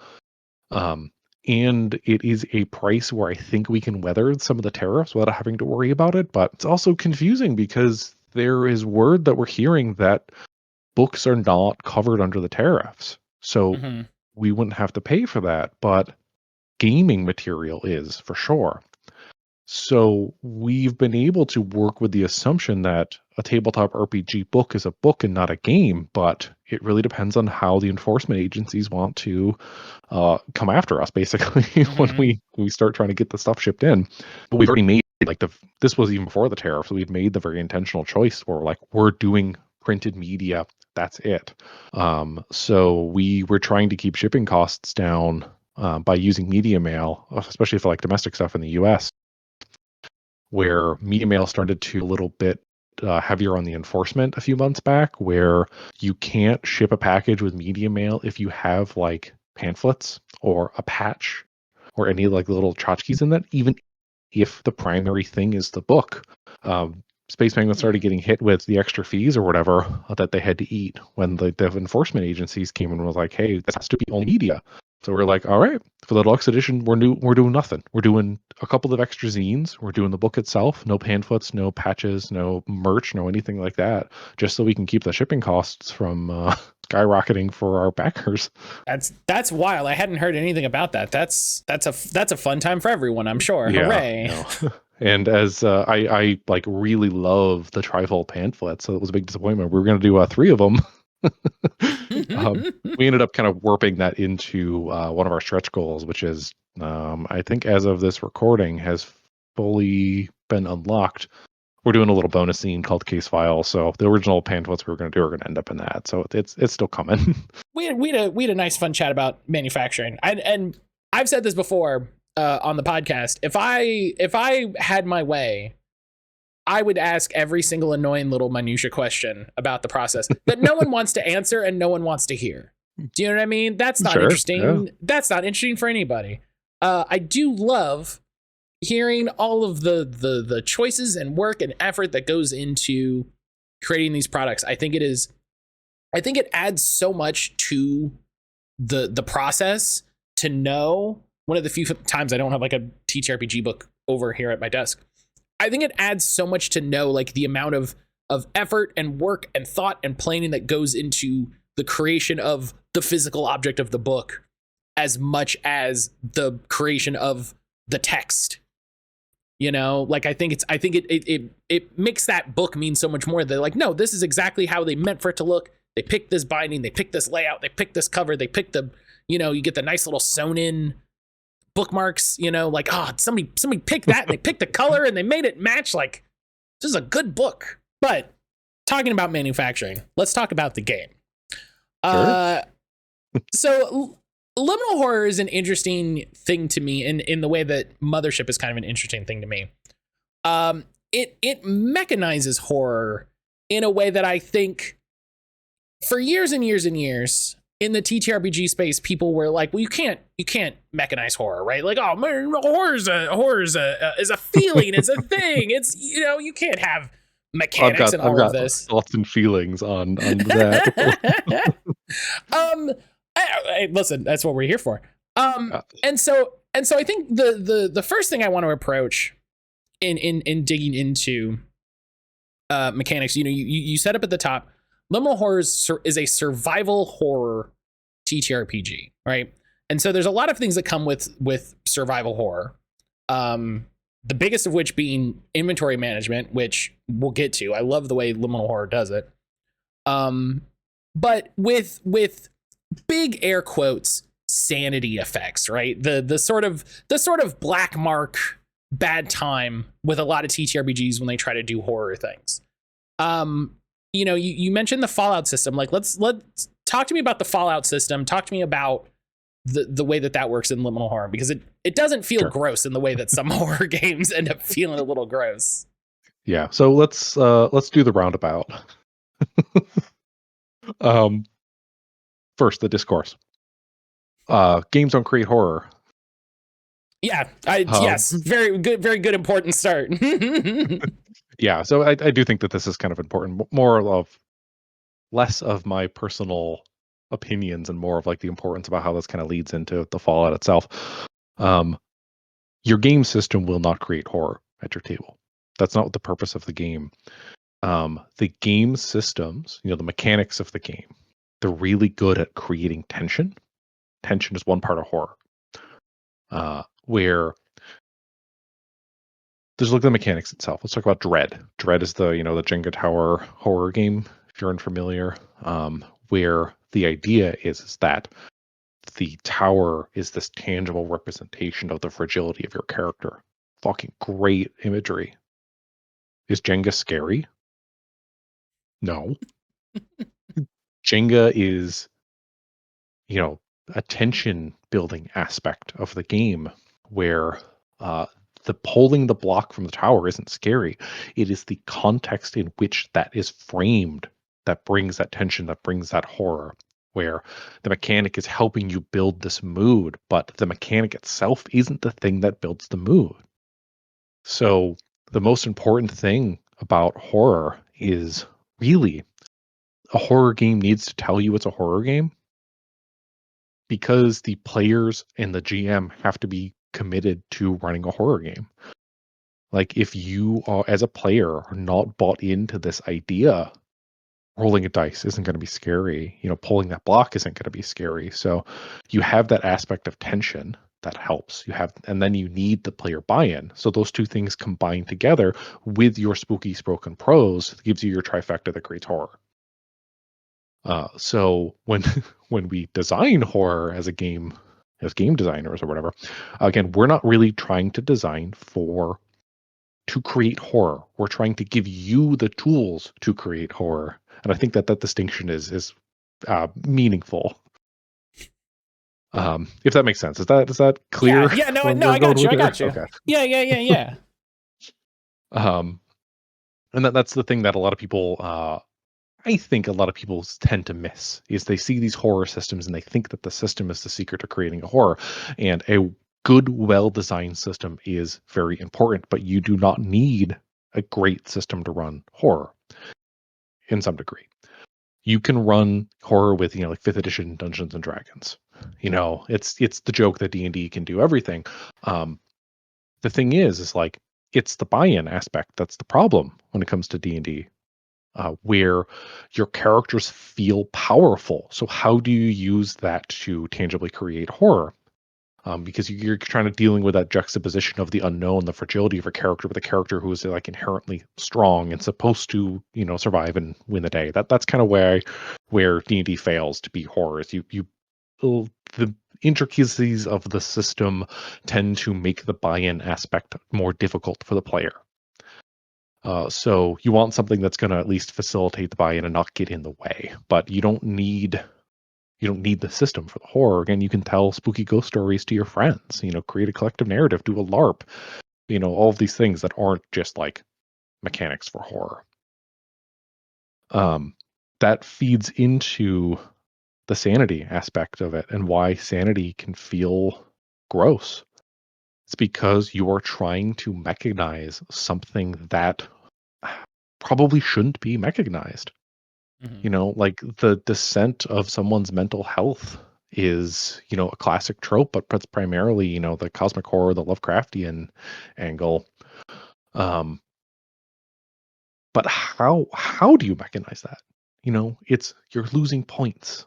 And it is a price where I think we can weather some of the tariffs without having to worry about it. But it's also confusing because there is word that we're hearing that books are not covered under the tariffs. So we wouldn't have to pay for that. But gaming material is for sure. So we've been able to work with the assumption that a tabletop RPG book is a book and not a game, but it really depends on how the enforcement agencies want to come after us, basically, when we start trying to get the stuff shipped in. But we've already made this was even before the tariff, so we've made the very intentional choice where we're doing printed media. That's it. So we were trying to keep shipping costs down by using media mail, especially for like domestic stuff in the US, where media mail started to a little bit heavier on the enforcement a few months back, where you can't ship a package with media mail if you have like pamphlets or a patch or any like little tchotchkes in that, even if the primary thing is the book. Space Penguin started getting hit with the extra fees or whatever that they had to eat when the enforcement agencies came and was like, hey, this has to be only media. So we're like, all right, for the deluxe edition, we're doing nothing. We're doing a couple of extra zines. We're doing the book itself, no pamphlets, no patches, no merch, no anything like that, just so we can keep the shipping costs from skyrocketing for our backers. That's wild. I hadn't heard anything about that. That's a fun time for everyone, I'm sure. Yeah, hooray! No. And as I like really love the trifold pamphlet, so it was a big disappointment. We were going to do 3 of them. We ended up kind of warping that into one of our stretch goals, which is I think as of this recording has fully been unlocked. We're doing a little bonus scene called Case File, so the original pamphlets we were going to do are going to end up in that. So it's still coming. We had a nice fun chat about manufacturing, and I've said this before on the podcast. If I had my way, I would ask every single annoying little minutia question about the process that no one wants to answer and no one wants to hear. Do you know what I mean? That's not interesting. Yeah. That's not interesting for anybody. I do love hearing all of the choices and work and effort that goes into creating these products. I think it adds so much to the process to know. One of the few times I don't have like a TTRPG book over here at my desk, I think it adds so much to know like the amount of effort and work and thought and planning that goes into the creation of the physical object of the book as much as the creation of the text. Like I think it makes that book mean so much more. They're like, no, this is exactly how they meant for it to look. They picked this binding, they picked this layout, they picked this cover, they picked the, you get the nice little sewn in bookmarks, like, oh, somebody picked that and they picked the color and they made it match. Like, this is a good book. But talking about manufacturing, let's talk about the game. Sure. So Liminal Horror is an interesting thing to me in the way that Mothership is kind of an interesting thing to me. It mechanizes horror in a way that I think for years and years and years in the TTRPG space, people were like, well, you can't mechanize horror, right? Like, oh, man, horror is a feeling, it's a thing. It's, you can't have mechanics and all of this. Thoughts and feelings on that. Listen, that's what we're here for. And so I think the first thing I want to approach in digging into mechanics, you set up at the top, Liminal Horror is a survival horror TTRPG, right? And so there's a lot of things that come with survival horror. The biggest of which being inventory management, which we'll get to. I love the way Liminal Horror does it. But with big air quotes, sanity effects, right? The sort of black mark bad time with a lot of TTRPGs when they try to do horror things. You mentioned the Fallout system. Like, let's talk to me about the Fallout system. Talk to me about the way that works in Liminal Horror, because it doesn't feel gross in the way that some horror games end up feeling a little gross. Yeah. So let's do the roundabout. First, the discourse. Games don't create horror. Yeah. Yes. Very good, important start. Yeah. So I do think that this is kind of important. Less of my personal opinions and more of like the importance about how this kind of leads into the Fallout itself. Your game system will not create horror at your table. That's not what the purpose of the game. The game systems, the mechanics of the game, they're really good at creating tension. Tension is one part of horror. Where there's look at the mechanics itself. Let's talk about Dread. Dread is the Jenga Tower horror game, if you're unfamiliar, where the idea is that the tower is this tangible representation of the fragility of your character. Fucking great imagery. Is Jenga scary? No. Jenga is, a tension building aspect of the game where the pulling the block from the tower isn't scary. It is the context in which that is framed that brings that tension, that brings that horror, where the mechanic is helping you build this mood, but the mechanic itself isn't the thing that builds the mood. So the most important thing about horror is really a horror game needs to tell you it's a horror game, because the players and the GM have to be committed to running a horror game. Like, if you are, as a player, are not bought into this idea, rolling a dice isn't going to be scary. Pulling that block isn't going to be scary. So you have that aspect of tension that helps. And then you need the player buy-in. So those two things combined together with your spooky spoken prose gives you your trifecta that creates horror. So when we design horror as game designers or whatever, again, we're not really trying to design to create horror. We're trying to give you the tools to create horror. And I think that distinction is meaningful. If that makes sense. Is that clear? Yeah, no, I got you. Okay. Yeah. And that's the thing that a lot of people, I think a lot of people tend to miss, is they see these horror systems and they think that the system is the secret to creating a horror. And a good, well-designed system is very important, but you do not need a great system to run horror in some degree. You can run horror with, like 5th edition Dungeons and Dragons. It's the joke that D&D can do everything. The thing is like, it's the buy-in aspect that's the problem when it comes to D&D. Where your characters feel powerful. So how do you use that to tangibly create horror? Because you're trying to dealing with that juxtaposition of the unknown, the fragility of a character with a character who is like inherently strong and supposed to, survive and win the day. That's kind of where D&D fails to be horror. Is the intricacies of the system tend to make the buy-in aspect more difficult for the player. So you want something that's going to at least facilitate the buy-in and not get in the way. But you don't need the system for the horror. Again, you can tell spooky ghost stories to your friends. Create a collective narrative, do a LARP. All of these things that aren't just like mechanics for horror. That feeds into the sanity aspect of it and why sanity can feel gross. It's because you are trying to mechanize something that probably shouldn't be mechanized. Mm-hmm. Like the descent of someone's mental health is, a classic trope, but it's primarily, the cosmic horror, the Lovecraftian angle. But how do you mechanize that? You're losing points.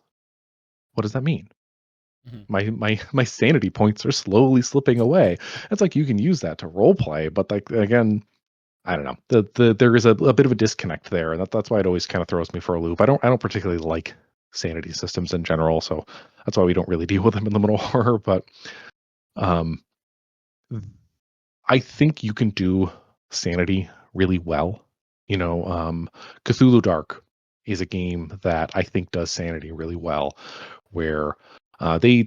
What does that mean? My sanity points are slowly slipping away. It's like you can use that to role play, but like again, I don't know. There is a bit of a disconnect there, and that's why it always kind of throws me for a loop. I don't particularly like sanity systems in general, so that's why we don't really deal with them in liminal horror. But um, I think you can do sanity really well. Cthulhu Dark is a game that I think does sanity really well, where they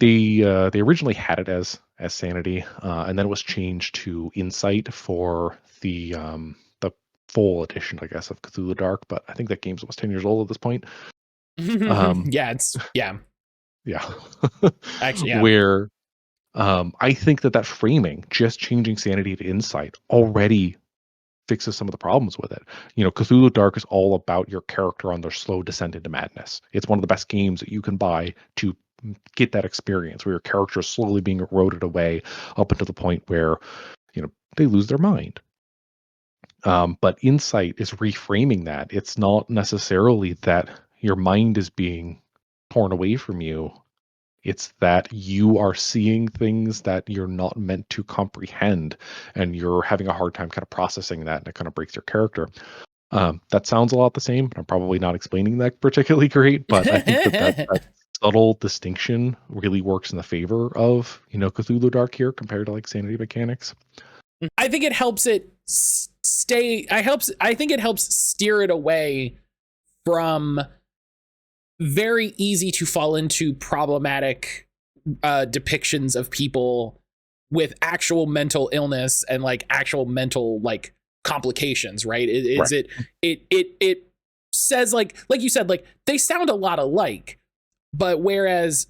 originally had it as sanity, and then it was changed to insight for the full edition, I guess, of Cthulhu Dark. But I think that game's almost 10 years old at this point. Yeah. Actually, yeah. Where I think that framing, just changing sanity to insight, already fixes some of the problems with it. Cthulhu Dark is all about your character on their slow descent into madness. It's one of the best games that you can buy to get that experience where your character is slowly being eroded away up until the point where, they lose their mind. But insight is reframing that. It's not necessarily that your mind is being torn away from you. It's that you are seeing things that you're not meant to comprehend, and you're having a hard time kind of processing that, and it kind of breaks your character. That sounds a lot the same. I'm probably not explaining that particularly great, but I think that subtle distinction really works in the favor of, Cthulhu Dark here compared to like sanity mechanics. I think it helps it I think it helps steer it away from very easy to fall into problematic depictions of people with actual mental illness and like actual mental like complications, right? It says like you said, like they sound a lot alike, but whereas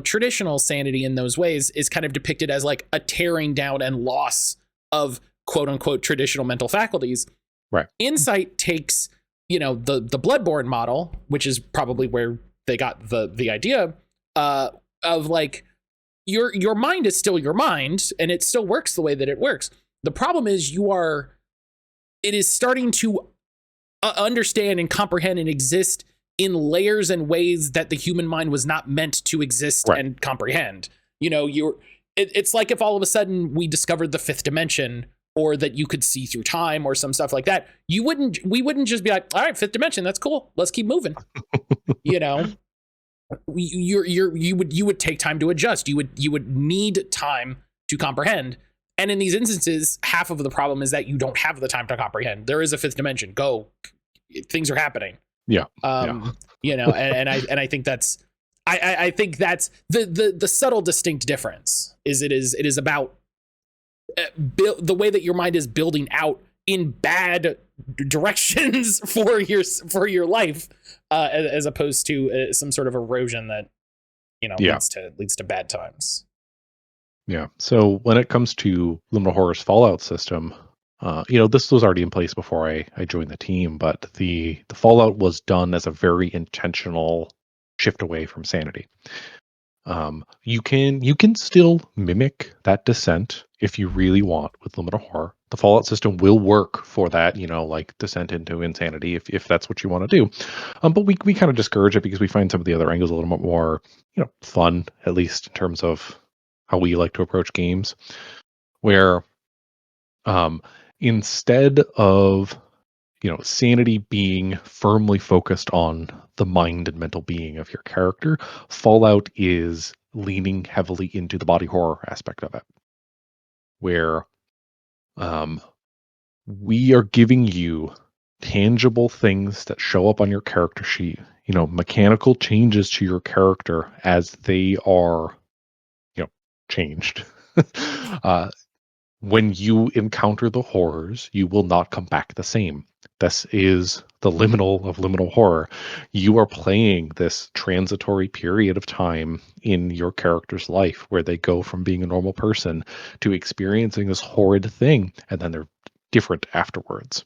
traditional sanity in those ways is kind of depicted as like a tearing down and loss of quote unquote traditional mental faculties, right? Insight takes the Bloodborne model, which is probably where they got the idea of like your mind is still your mind and it still works the way that it works. The problem is it is starting to understand and comprehend and exist in layers and ways that the human mind was not meant to exist and comprehend. It's like if all of a sudden we discovered the fifth dimension, or that you could see through time or some stuff like that. We wouldn't just be like, all right, fifth dimension, that's cool, let's keep moving. You would take time to adjust. You would need time to comprehend. And in these instances, half of the problem is that you don't have the time to comprehend. There is a fifth dimension. Go, things are happening. Yeah. And I think that's I think that's the subtle distinct difference is it is about the way that your mind is building out in bad directions for your life, as opposed to some sort of erosion that leads to bad times. Yeah. So when it comes to Liminal Horror's Fallout system, this was already in place before I joined the team, but the Fallout was done as a very intentional shift away from sanity. You can still mimic that descent if you really want with Liminal Horror. The Fallout system will work for that, like descent into insanity if that's what you want to do. But we kind of discourage it because we find some of the other angles a little bit more, fun, at least in terms of how we like to approach games, where instead of sanity being firmly focused on the mind and mental being of your character, Fallout is leaning heavily into the body horror aspect of it, where we are giving you tangible things that show up on your character sheet, mechanical changes to your character as they are, changed. When you encounter the horrors, you will not come back the same. This is the liminal of liminal horror. You are playing this transitory period of time in your character's life where they go from being a normal person to experiencing this horrid thing, and then they're different afterwards.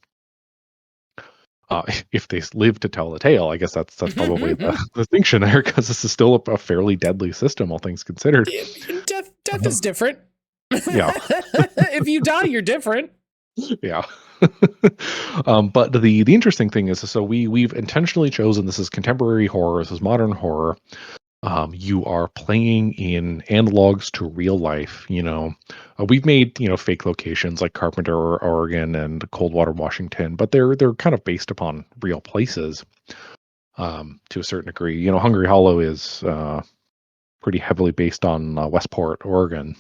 If they live to tell the tale, I guess that's probably the distinction there, because this is still a fairly deadly system, all things considered. Death is different. Yeah. If you die, you're different. Yeah. But the interesting thing is, so we've intentionally chosen, this is contemporary horror, this is modern horror. You are playing in analogs to real life. We've made fake locations like Carpenter, Oregon, and Coldwater, Washington, but they're kind of based upon real places to a certain degree. Hungry Hollow is pretty heavily based on Westport, Oregon.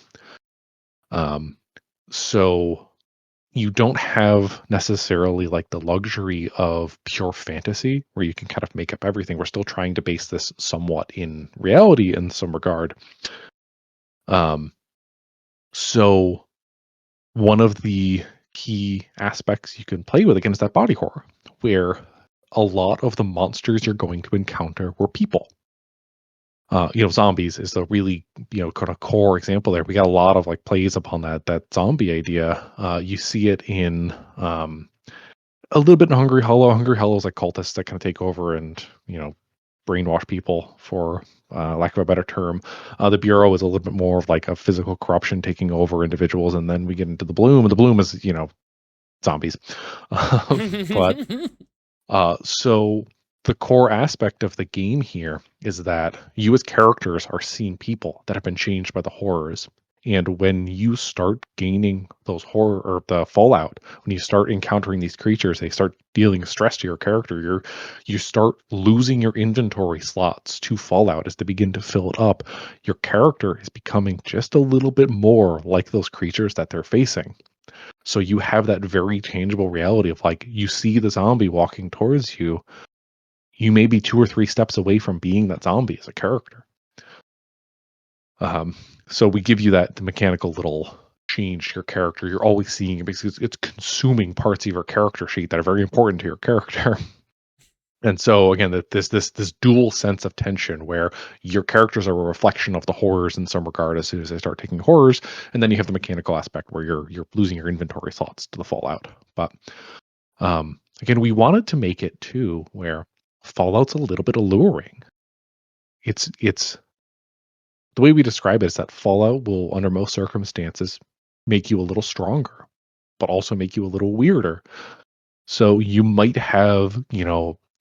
So you don't have necessarily like the luxury of pure fantasy where you can kind of make up everything. We're still trying to base this somewhat in reality in some regard. So one of the key aspects you can play with, again, is that body horror, where a lot of the monsters you're going to encounter were people. Zombies is the really, kind of core example there. We got a lot of like plays upon that zombie idea. You see it in a little bit in Hungry Hollow. Hungry Hollow is like cultists that kind of take over and, brainwash people, for lack of a better term. The Bureau is a little bit more of like a physical corruption taking over individuals. And then we get into the Bloom, and the Bloom is, zombies. So the core aspect of the game here is that you as characters are seeing people that have been changed by the horrors. And when you start gaining those horror or the fallout, when you start encountering these creatures, they start dealing stress to your character. You start losing your inventory slots to fallout as they begin to fill it up. Your character is becoming just a little bit more like those creatures that they're facing. So you have that very tangible reality of like, you see the zombie walking towards you. You may be 2 or 3 steps away from being that zombie as a character. So we give you the mechanical little change to your character. You're always seeing it because it's consuming parts of your character sheet that are very important to your character. And so again, this dual sense of tension where your characters are a reflection of the horrors in some regard as soon as they start taking horrors, and then you have the mechanical aspect where you're losing your inventory slots to the fallout. But again, we wanted to make it too where Fallout's a little bit alluring. It's the way we describe it is that Fallout will, under most circumstances, make you a little stronger, but also make you a little weirder. So you might have,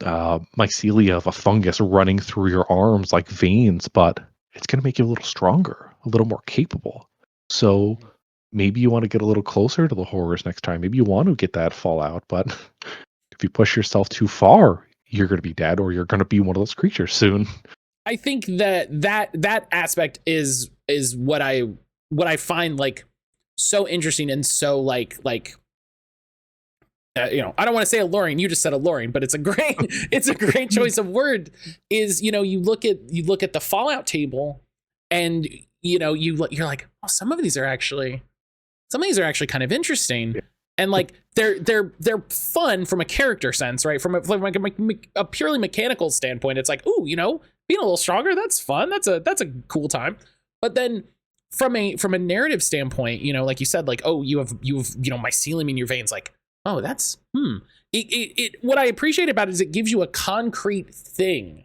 mycelia of a fungus running through your arms like veins, but it's going to make you a little stronger, a little more capable. So maybe you want to get a little closer to the horrors next time. Maybe you want to get that Fallout, but if you push yourself too far, you're going to be dead, or you're going to be one of those creatures soon. I think that aspect is what I find like so interesting and so like I don't want to say alluring. You just said alluring, but it's a great choice of word. Is you look at the Fallout table, and you're like, oh, some of these are actually kind of interesting. Yeah. And like they're fun from a character sense, right? From a purely mechanical standpoint, it's like, ooh, being a little stronger, that's fun. That's a cool time. But then from a narrative standpoint, like you said, like, oh, you have mycelium in your veins, like, oh, that's it what I appreciate about it is it gives you a concrete thing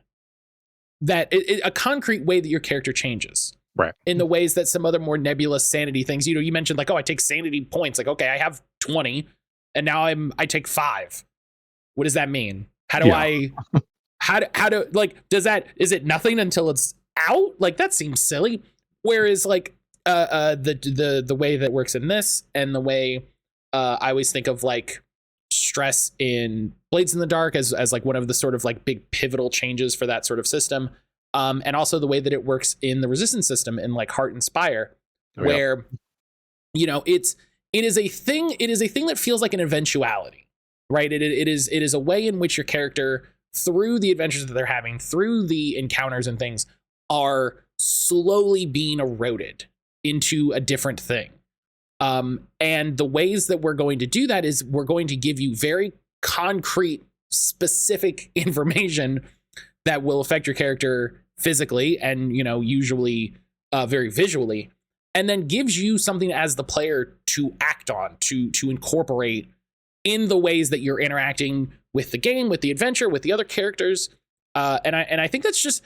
that a concrete way that your character changes. Right. In the ways that some other more nebulous sanity things, you mentioned like, oh, I take sanity points. Like, okay, I have 20 and now I take 5. What does that mean? How do I, how do like, is it nothing until it's out? Like, that seems silly. Whereas like, the way that works in this, and the way, I always think of like stress in Blades in the Dark as like one of the sort of like big pivotal changes for that sort of system. And also the way that it works in the resistance system in like Heart and Spire, where, it is a thing that feels like an eventuality, right? It is a way in which your character, through the adventures that they're having, through the encounters and things, are slowly being eroded into a different thing. And the ways that we're going to do that is we're going to give you very concrete, specific information that will affect your character physically and, usually very visually, and then gives you something as the player to act on, to incorporate in the ways that you're interacting with the game, with the adventure, with the other characters. And I think it's just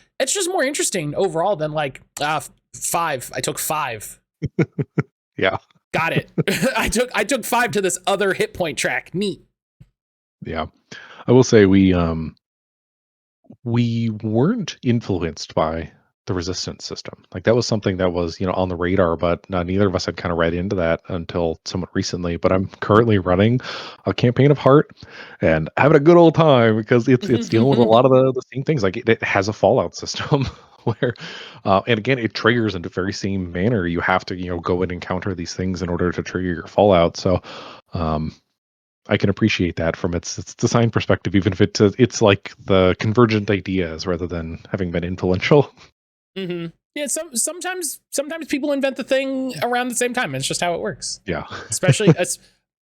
more interesting overall than like 5. I took 5. Yeah. Got it. I took 5 to this other hit point track. Neat. Yeah. I will say we weren't influenced by the resistance system. Like that was something that was, on the radar, but neither of us had kind of read into that until somewhat recently. But I'm currently running a campaign of Heart and having a good old time because it's dealing with a lot of the same things. Like it has a Fallout system where, and again, it triggers in the very same manner. You have to, go and encounter these things in order to trigger your Fallout. So, I can appreciate that from its design perspective, even if it's like the convergent ideas rather than having been influential. Mm-hmm. Yeah, sometimes people invent the thing around the same time. It's just how it works. Yeah, especially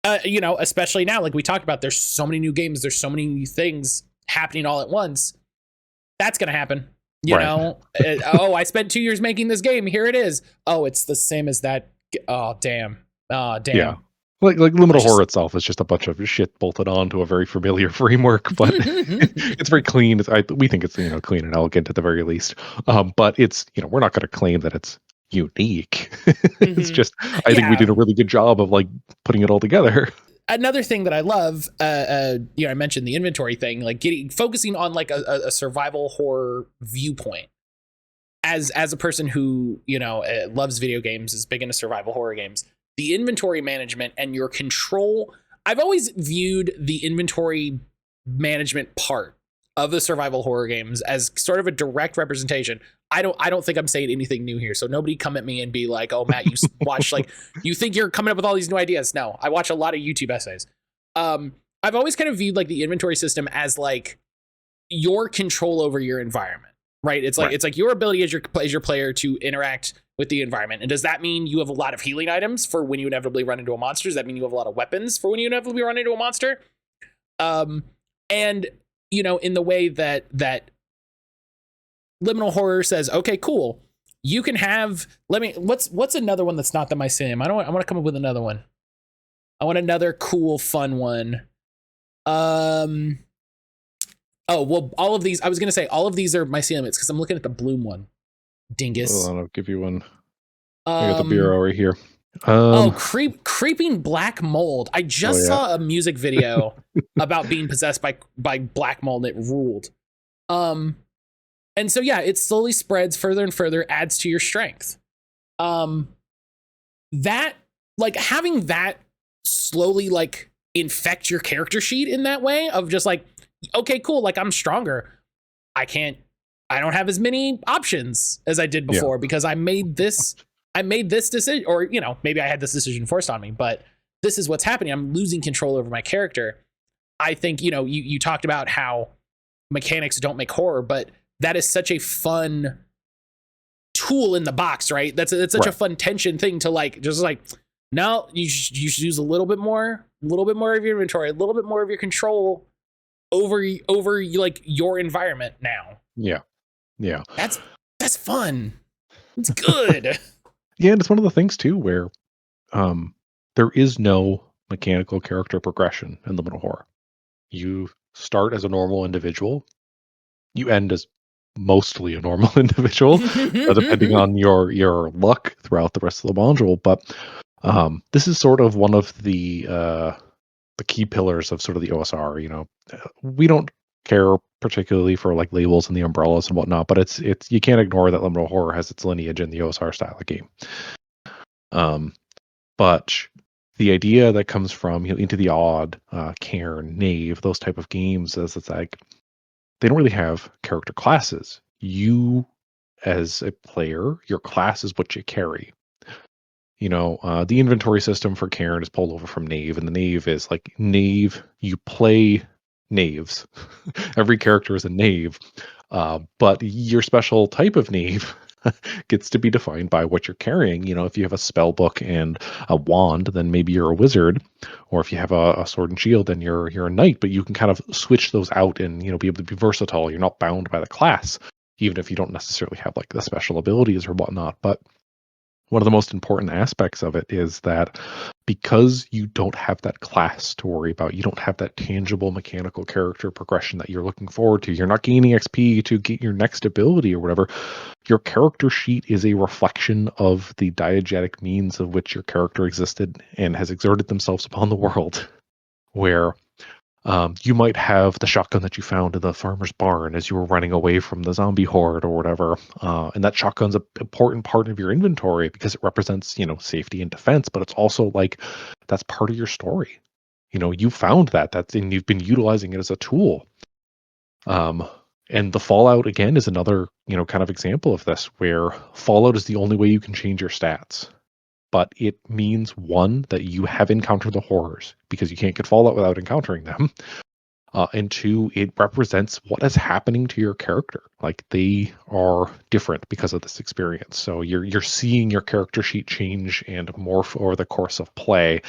especially now, like we talked about. There's so many new games. There's so many new things happening all at once. That's gonna happen. You know. I spent 2 years making this game. Here it is. Oh, it's the same as that. Oh, damn. Yeah. Like Liminal Horror itself is just a bunch of shit bolted onto a very familiar framework, but it's very clean. We think it's clean and elegant at the very least. But it's we're not going to claim that it's unique. It's just I think we did a really good job of like putting it all together. Another thing that I love, I mentioned the inventory thing, like focusing on like a survival horror viewpoint. As a person who loves video games, is big into survival horror games. The inventory management and your control. I've always viewed the inventory management part of the survival horror games as sort of a direct representation. I don't think I'm saying anything new here. So nobody come at me and be like, "Oh, Matt, you watch like you think you're coming up with all these new ideas." No, I watch a lot of YouTube essays. I've always kind of viewed like the inventory system as like your control over your environment, right? It's like your ability as your player to interact with the environment. And does that mean you have a lot of healing items for when you inevitably run into a monster? Does that mean you have a lot of weapons for when you inevitably run into a monster? And in the way that Liminal Horror says, okay, cool. You can have, what's another one that's not the mycelium? I want to come up with another one. I want another cool, fun one. All of these, I was going to say all of these are mycelium because I'm looking at the bloom one. Dingus. Hold on, I'll give you one. I got the bureau right here. Creeping black mold. I just saw a music video about being possessed by black mold. It ruled. And so it slowly spreads further and further, adds to your strength. That like having that slowly like infect your character sheet in that way of just like, okay, cool, like I'm stronger. I don't have as many options as I did before because I made this decision, or maybe I had this decision forced on me, but this is what's happening. I'm losing control over my character. I think you talked about how mechanics don't make horror, but that is such a fun tool in the box, right? That's such a fun tension thing to like just like, no, you should use a little bit more of your inventory, a little bit more of your control over like your environment now. Yeah. That's fun. It's good. Yeah, and it's one of the things too where there is no mechanical character progression in Liminal Horror. You start as a normal individual. You end as mostly a normal individual, depending on your luck throughout the rest of the module. But this is sort of one of the key pillars of sort of the OSR. We don't care particularly for like labels and the umbrellas and whatnot, but it's you can't ignore that Liminal Horror has its lineage in the OSR style of game. But the idea that comes from Into the Odd, Cairn, Knave, those type of games is it's like they don't really have character classes. You as a player, your class is what you carry. The inventory system for Cairn is pulled over from Knave, and the Knave is like Knave. You play knaves. Every character is a knave, but your special type of knave gets to be defined by what you're carrying. If you have a spell book and a wand, then maybe you're a wizard, or if you have a sword and shield, then you're a knight. But you can kind of switch those out and be able to be versatile. You're not bound by the class, even if you don't necessarily have like the special abilities or whatnot. But one of the most important aspects of it is that because you don't have that class to worry about, you don't have that tangible mechanical character progression that you're looking forward to, you're not gaining XP to get your next ability or whatever, your character sheet is a reflection of the diegetic means of which your character existed and has exerted themselves upon the world. Where you might have the shotgun that you found in the farmer's barn as you were running away from the zombie horde or whatever. And that shotgun's an important part of your inventory because it represents, safety and defense, but it's also like that's part of your story. You found and you've been utilizing it as a tool. And the Fallout, again, is another, kind of example of this, where Fallout is the only way you can change your stats. But it means, one, that you have encountered the horrors, because you can't get Fallout without encountering them. And two, it represents what is happening to your character. Like, they are different because of this experience. So you're seeing your character sheet change and morph over the course of play.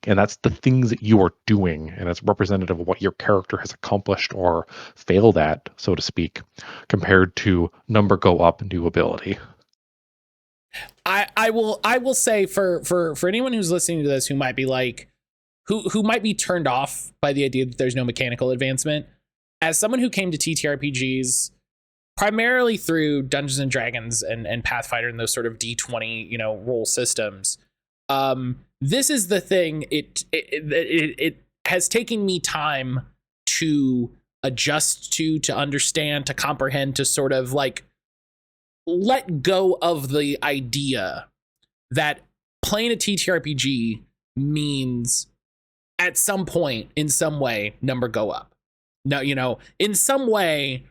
And that's the things that you are doing. And it's representative of what your character has accomplished or failed at, so to speak, compared to number go up, new ability. I will say for anyone who's listening to this who might be like who might be turned off by the idea that there's no mechanical advancement, as someone who came to TTRPGs primarily through Dungeons and Dragons and Pathfinder and those sort of D20 role systems, this is the thing. It has taken me time to adjust to understand, to comprehend, to sort of like let go of the idea that playing a TTRPG means at some point, in some way, number go up. No, in some way,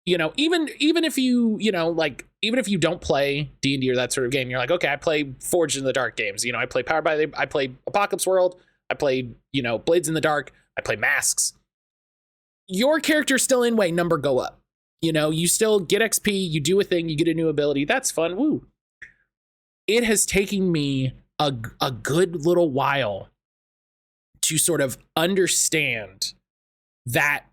even if you, even if you don't play D&D or that sort of game, you're like, okay, I play Forged in the Dark games. I play I play Apocalypse World. I played, Blades in the Dark. I play Masks. Your character's still in way, number go up. You still get XP, you do a thing, you get a new ability. That's fun. Woo. It has taken me a good little while to sort of understand that,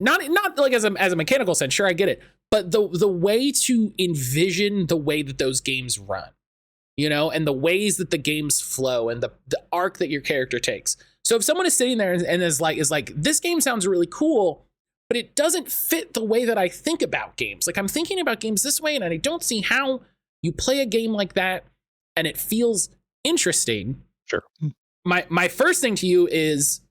not like as a mechanical sense, sure, I get it, but the way to envision the way that those games run, and the ways that the games flow and the arc that your character takes. So if someone is sitting there and is like, this game sounds really cool, but it doesn't fit the way that I think about games. Like, I'm thinking about games this way, and I don't see how you play a game like that and it feels interesting. Sure. My first thing to you is,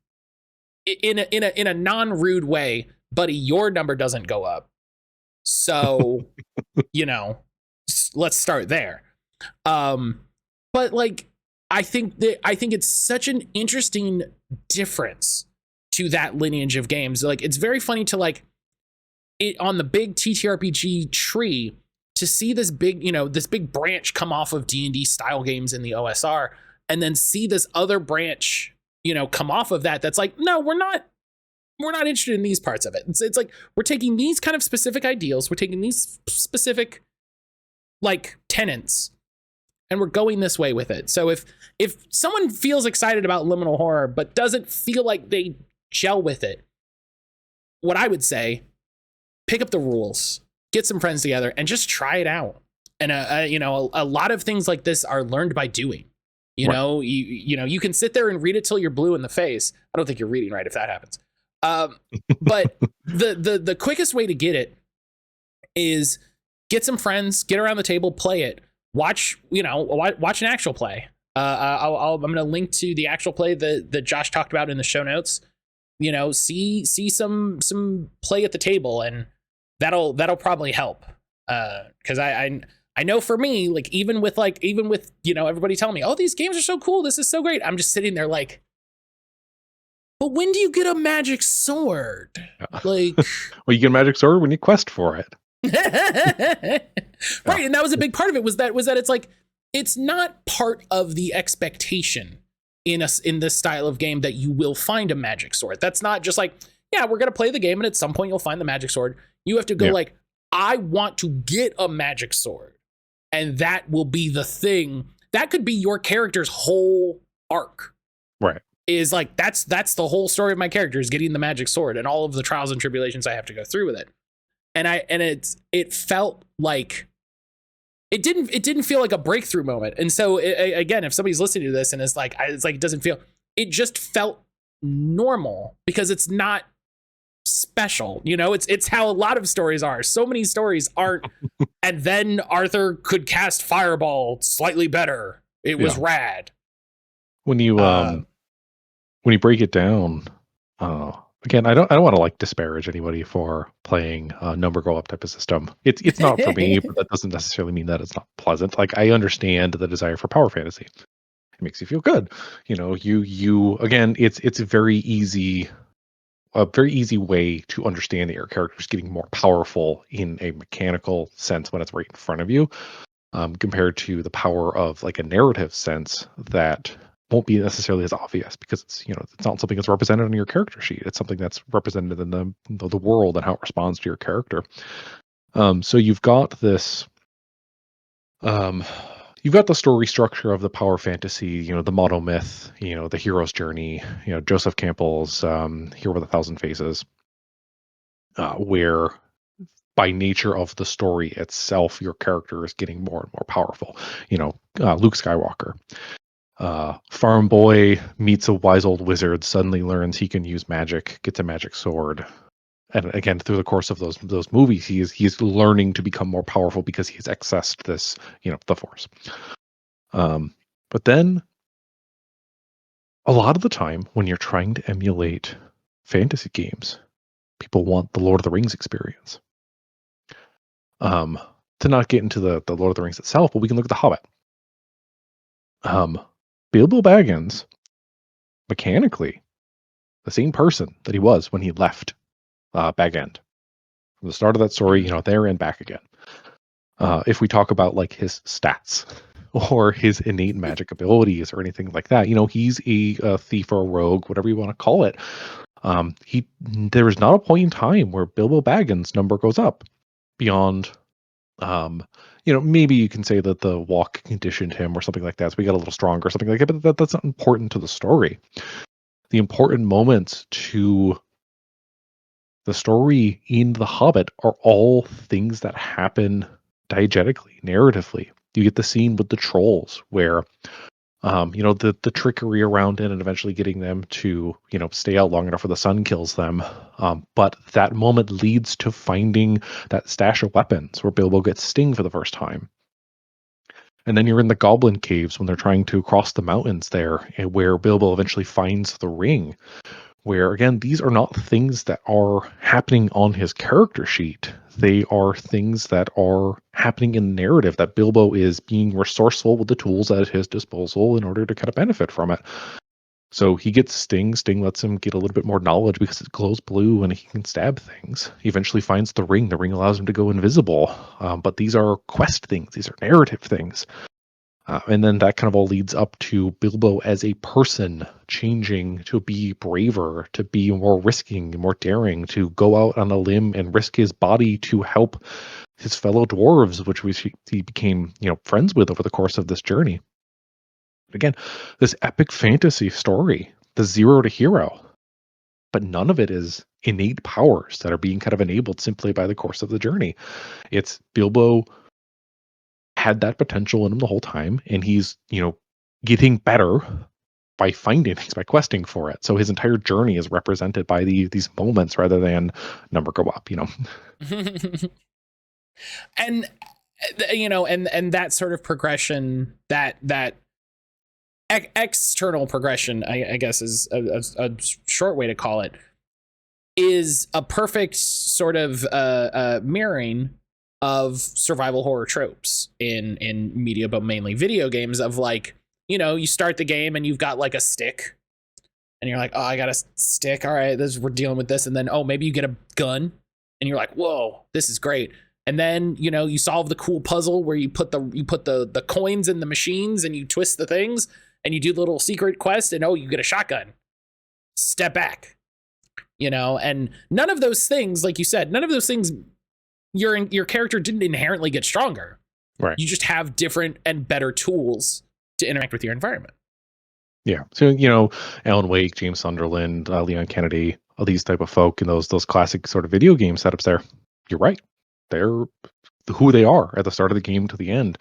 in a non-rude way, buddy, your number doesn't go up. So, let's start there. But like, I think it's such an interesting difference to that lineage of games. Like, it's very funny to like it on the big TTRPG tree to see this big, this big branch come off of D&D style games in the OSR, and then see this other branch, come off of that. That's like, no, we're not interested in these parts of it. It's like, we're taking these kind of specific ideals, we're taking these specific like tenets, and we're going this way with it. So if someone feels excited about liminal horror but doesn't feel like they gel with it, what I would say, pick up the rules, get some friends together, and just try it out. And a lot of things like this are learned by doing. Right. You can sit there and read it till you're blue in the face. I don't think you're reading right if that happens. But the quickest way to get it is get some friends, get around the table, play it, watch an actual play. I'm going to link to the actual play that Josh talked about in the show notes. See some play at the table, and that'll probably help. Cause I know for me, like, even with everybody telling me, oh, these games are so cool, this is so great, I'm just sitting there like, but when do you get a magic sword? Like, well, you get a magic sword when you quest for it. Right. And that was a big part of it, was that it's like, it's not part of the expectation in this style of game that you will find a magic sword. That's not just like, yeah, we're going to play the game and at some point you'll find the magic sword. You have to go like, I want to get a magic sword. And that will be the thing. That could be your character's whole arc. Right. Is like, that's the whole story of my character, is getting the magic sword and all of the trials and tribulations I have to go through with it. And it felt like it didn't feel like a breakthrough moment. And so again, if somebody's listening to this and it's like it doesn't feel, it just felt normal because it's not special, it's how a lot of stories are. So many stories aren't and then Arthur could cast fireball slightly better, it was rad. When you break it down, again, I don't want to like disparage anybody for playing a number go up type of system. It's not for me, but that doesn't necessarily mean that it's not pleasant. Like, I understand the desire for power fantasy. It makes you feel good. You again, it's a very easy way to understand that your character is getting more powerful in a mechanical sense when it's right in front of you, compared to the power of like a narrative sense that won't be necessarily as obvious because it's not something that's represented on your character sheet. It's something that's represented in the world and how it responds to your character. So you've got this, you've got the story structure of the power fantasy, the motto myth, the hero's journey, Joseph Campbell's Hero with 1,000 Faces, where by nature of the story itself, your character is getting more and more powerful. Luke Skywalker. Farm boy meets a wise old wizard, suddenly learns he can use magic, gets a magic sword. And again, through the course of those movies, he's learning to become more powerful because he's accessed this, the Force. But then a lot of the time when you're trying to emulate fantasy games, people want the Lord of the Rings experience. To not get into the Lord of the Rings itself, but we can look at the Hobbit. Bilbo Baggins, mechanically, the same person that he was when he left Bag End. From the start of that story, there and back again. If we talk about like his stats or his innate magic abilities or anything like that, he's a thief or a rogue, whatever you want to call it. There is not a point in time where Bilbo Baggins' number goes up beyond. Maybe you can say that the walk conditioned him or something like that, so we got a little stronger or something like that, but that's not important to the story. The important moments to the story in The Hobbit are all things that happen diegetically, narratively. You get the scene with the trolls where, the trickery around it and eventually getting them to, stay out long enough where the sun kills them. But that moment leads to finding that stash of weapons where Bilbo gets Sting for the first time. And then you're in the Goblin Caves when they're trying to cross the mountains there, and where Bilbo eventually finds the ring. Where, again, these are not things that are happening on his character sheet. They are things that are happening in the narrative, that Bilbo is being resourceful with the tools at his disposal in order to kind of benefit from it. So he gets Sting. Sting lets him get a little bit more knowledge because it glows blue and he can stab things. He eventually finds the ring. The ring allows him to go invisible. But these are quest things. These are narrative things. And then that kind of all leads up to Bilbo as a person changing to be braver, to be more risking, more daring, to go out on a limb and risk his body to help his fellow dwarves, which he became, friends with over the course of this journey. Again, this epic fantasy story, the zero to hero, but none of it is innate powers that are being kind of enabled simply by the course of the journey. It's Bilbo had that potential in him the whole time, and he's getting better by finding things, by questing for it. So his entire journey is represented by these moments rather than number go up. And and that sort of progression, that external progression, I guess is a short way to call it, is a perfect sort of mirroring of survival horror tropes in media, but mainly video games, of like, you start the game and you've got like a stick and you're like, oh, I got a stick. All right, we're dealing with this. And then, oh, maybe you get a gun and you're like, whoa, this is great. And then, you solve the cool puzzle where you put the coins in the machines and you twist the things and you do the little secret quest and, oh, you get a shotgun. Step back, and none of those things, like you said, your character didn't inherently get stronger. Right. You just have different and better tools to interact with your environment. Yeah. So, Alan Wake, James Sunderland, Leon Kennedy, all these type of folk and those classic sort of video game setups there. You're right. They're who they are at the start of the game to the end.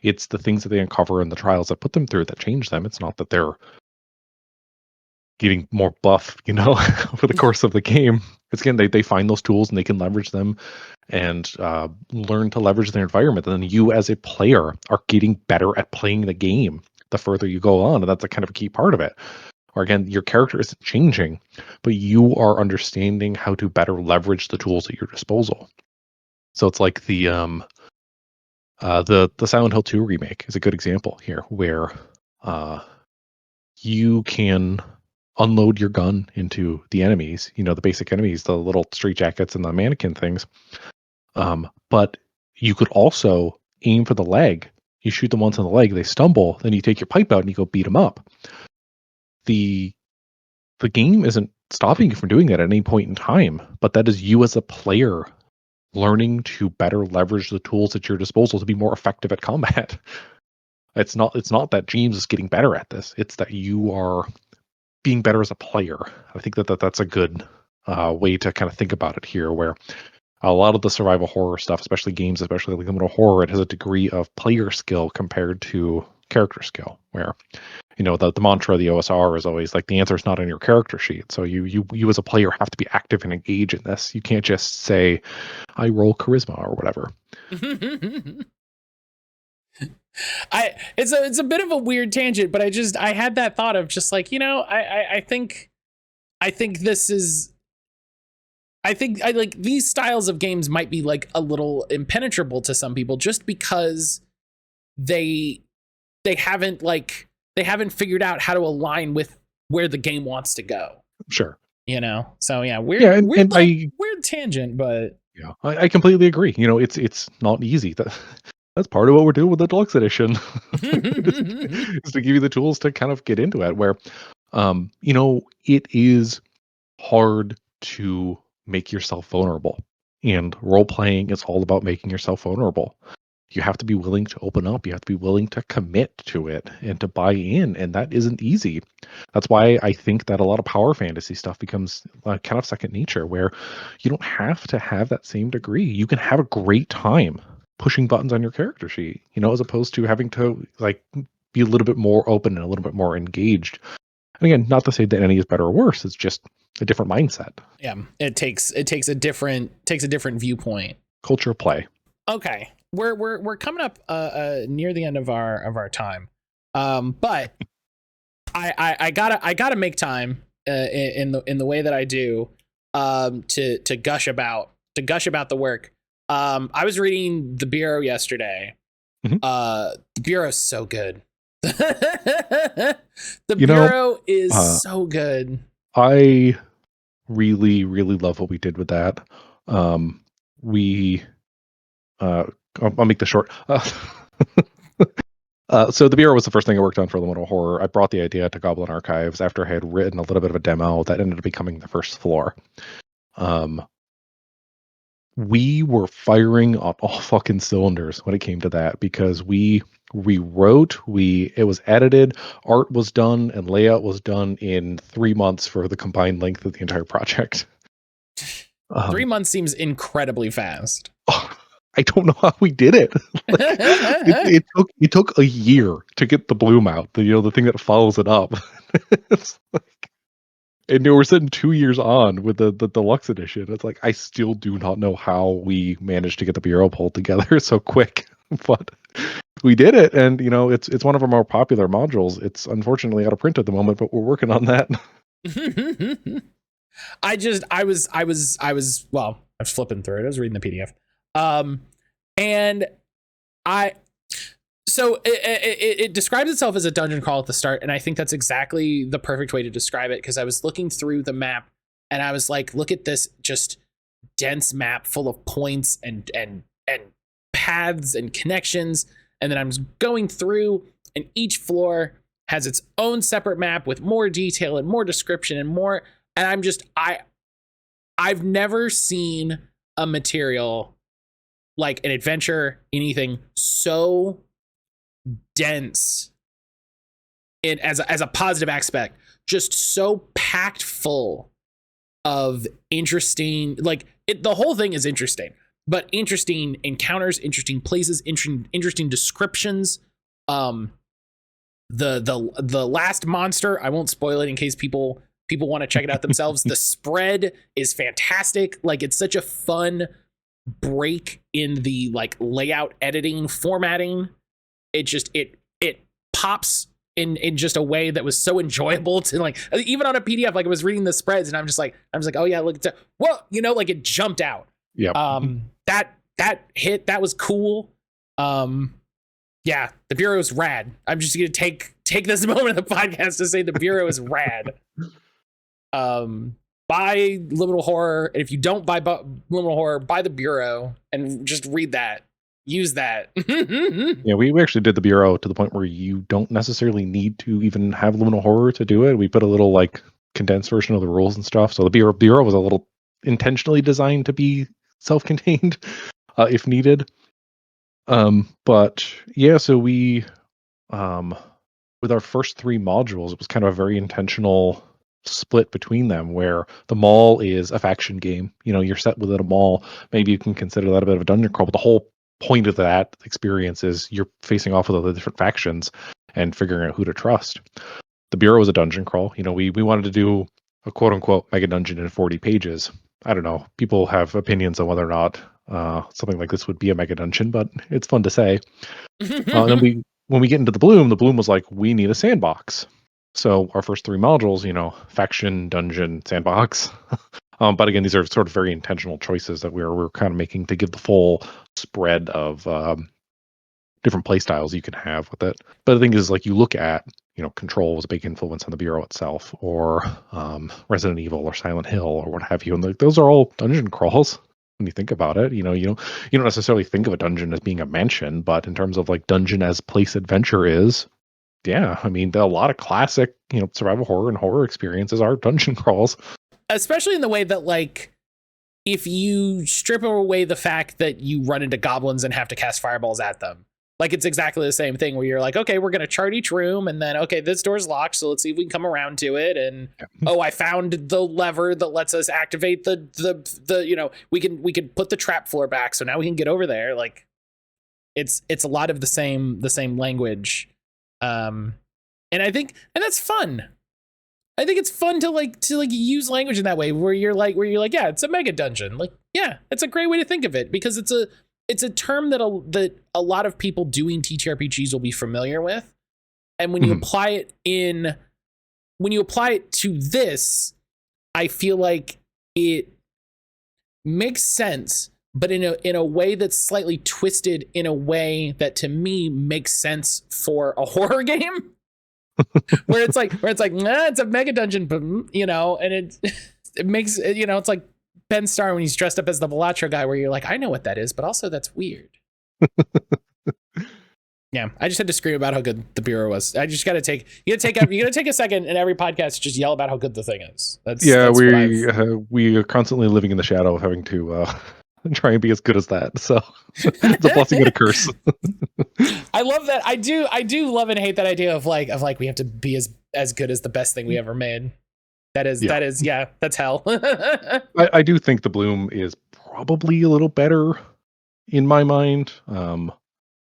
It's the things that they uncover and the trials that put them through that change them. It's not that they're getting more buff, over the course of the game. It's again, they find those tools and they can leverage them and learn to leverage their environment. And then you as a player are getting better at playing the game the further you go on. And that's a kind of a key part of it. Or again, your character isn't changing, but you are understanding how to better leverage the tools at your disposal. So it's like the Silent Hill 2 remake is a good example here, where you can unload your gun into the enemies, the basic enemies, the little straitjackets and the mannequin things. But you could also aim for the leg. You shoot them once in the leg, they stumble, then you take your pipe out and you go beat them up. The game isn't stopping you from doing that at any point in time, but that is you as a player learning to better leverage the tools at your disposal to be more effective at combat. It's not that James is getting better at this. It's that you are being better as a player. I think that's a good way to kind of think about it here, where a lot of the survival horror stuff, especially games, especially like Liminal Horror, it has a degree of player skill compared to character skill, where the mantra of the OSR is always like the answer is not in your character sheet. So you as a player have to be active and engage in this. You can't just say I roll charisma or whatever. It's a bit of a weird tangent, but I had that thought of just like, I think this is, I like these styles of games might be like a little impenetrable to some people just because they haven't figured out how to align with where the game wants to go. Sure. So yeah, weird tangent, but yeah, I completely agree. It's not easy. That's part of what we're doing with the deluxe edition is to give you the tools to kind of get into it, where, it is hard to make yourself vulnerable, and role playing is all about making yourself vulnerable. You have to be willing to open up. You have to be willing to commit to it and to buy in. And that isn't easy. That's why I think that a lot of power fantasy stuff becomes kind of second nature, where you don't have to have that same degree. You can have a great time pushing buttons on your character sheet, as opposed to having to like be a little bit more open and a little bit more engaged. And again, not to say that any is better or worse. It's just a different mindset. Yeah. It takes a different viewpoint. Culture of play. Okay. We're coming up near the end of our time, but I gotta make time in the way that I do to gush about the work. I was reading the Bureau yesterday. Mm-hmm. The Bureau is so good. The Bureau is so good. I really, really love what we did with that. I'll make this short. So the Bureau was the first thing I worked on for Liminal Horror. I brought the idea to Goblin Archives after I had written a little bit of a demo that ended up becoming the first floor. We were firing on all fucking cylinders when it came to that, because we rewrote, it was edited, art was done, and layout was done in 3 months for the combined length of the entire project. 3 months seems incredibly fast. I don't know how we did it. It took a year to get the bloom out, the thing that follows it up. It's like, and we're sitting 2 years on with the deluxe edition. It's like, I still do not know how we managed to get the Bureau pulled together so quick, but we did it. And it's one of our more popular modules. It's unfortunately out of print at the moment, but we're working on that. I was flipping through it. I was reading the PDF. And so it describes itself as a dungeon crawl at the start, and I think that's exactly the perfect way to describe it, because I was looking through the map and I was like, look at this just dense map full of points and paths and connections, and then I'm going through, and each floor has its own separate map with more detail and more description and more, and I've never seen a material like an adventure, anything so dense in as a positive aspect, just so packed full of interesting, the whole thing is interesting, but interesting encounters, interesting places, interesting descriptions. The last monster, I won't spoil it in case people want to check it out themselves. The spread is fantastic. Like, it's such a fun break in the like layout, editing, formatting. It just it pops in just a way that was so enjoyable to, like, even on a PDF. Like, I was reading the spreads and I'm just like, oh yeah, look at that. Whoa, you know, like, it jumped out. Yeah. That hit, that was cool. Yeah, the Bureau is rad. I'm just gonna take this moment of the podcast to say the Bureau is rad. Buy Liminal Horror, and if you don't buy Liminal Horror, buy the Bureau and just read that. Use that. Yeah, we actually did the Bureau to the point where you don't necessarily need to even have Liminal Horror to do it. We put a little like condensed version of the rules and stuff. So the Bureau was a little intentionally designed to be self-contained if needed. But yeah, so we with our first 3 modules, it was kind of a very intentional split between them, where the mall is a faction game. You know, you're set within a mall. Maybe you can consider that a bit of a dungeon crawl, but the whole point of that experience is you're facing off with all the different factions and figuring out who to trust. The Bureau is a dungeon crawl. You know, we wanted to do a quote unquote mega dungeon in 40 pages. I don't know. People have opinions on whether or not something like this would be a mega dungeon, but it's fun to say. Then when we get into the Bloom was like, we need a sandbox. So our first 3 modules, you know, faction, dungeon, sandbox. But again, these are sort of very intentional choices that we're kind of making to give the full spread of different play styles you can have with it. But the thing is, like, you look at, you know, Control was a big influence on the Bureau itself, or Resident Evil or Silent Hill or what have you. And those are all dungeon crawls when you think about it. You know, you don't necessarily think of a dungeon as being a mansion, but in terms of like dungeon as place adventure is, yeah, I mean, a lot of classic, you know, survival horror and horror experiences are dungeon crawls. Especially in the way that, like, if you strip away the fact that you run into goblins and have to cast fireballs at them, like, it's exactly the same thing where you're like, okay, we're going to chart each room, and then, okay, this door's locked, so let's see if we can come around to it. And oh, I found the lever that lets us activate the you know, we can put the trap floor back, so now we can get over there. Like, it's a lot of the same language. And I think, and that's fun. I think it's fun to use language in that way where you're like, yeah, it's a mega dungeon. Like, yeah, it's a great way to think of it, because it's a term that a lot of people doing TTRPGs will be familiar with. And when you apply it to this, I feel like it makes sense, but in a way that's slightly twisted, in a way that to me makes sense for a horror game. where it's like, nah, it's a mega dungeon, but, you know, and it makes, you know, it's like Ben Starr when he's dressed up as the Velatro guy, where you're like, I know what that is, but also that's weird. Yeah, I just had to scream about how good the Bureau was. I just gotta take a second in every podcast to just yell about how good the thing is. We are constantly living in the shadow of having to try and be as good as that. So it's a blessing and a curse. I love that. I do love and hate that idea of like we have to be as good as the best thing we ever made. That's hell. I do think the Bloom is probably a little better in my mind.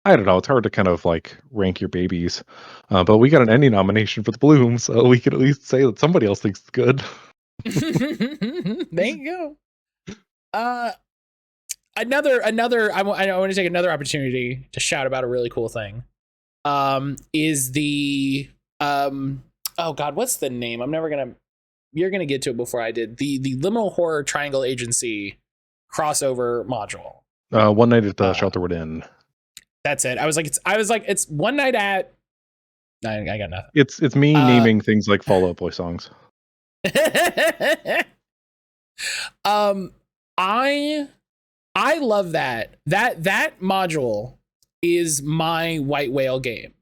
I don't know. It's hard to kind of like rank your babies, but we got an Emmy nomination for the Bloom, so we can at least say that somebody else thinks it's good. There you go. Another. I want to take another opportunity to shout about a really cool thing. Is the oh god, what's the name? You're gonna get to it before I did. The Liminal Horror Triangle Agency crossover module. One Night at the Shelterwood Inn. That's it. I was like, it's one night at. I got nothing. It's me naming things like Fall Out Boy songs. I love that module is my white whale game,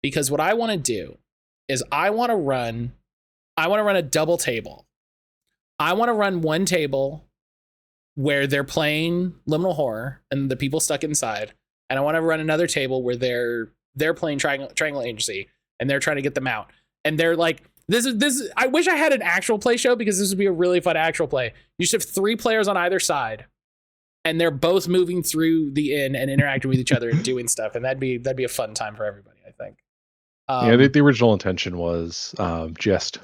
because what I want to do is I want to run a double table. I want to run one table where they're playing Liminal Horror and the people stuck inside, and I want to run another table where they're playing Triangle Agency and they're trying to get them out. And they're like, this is I wish I had an actual play show, because this would be a really fun actual play. You should have 3 players on either side. and they're both moving through the inn and interacting with each other and doing stuff, and that'd be a fun time for everybody, I think. The original intention was just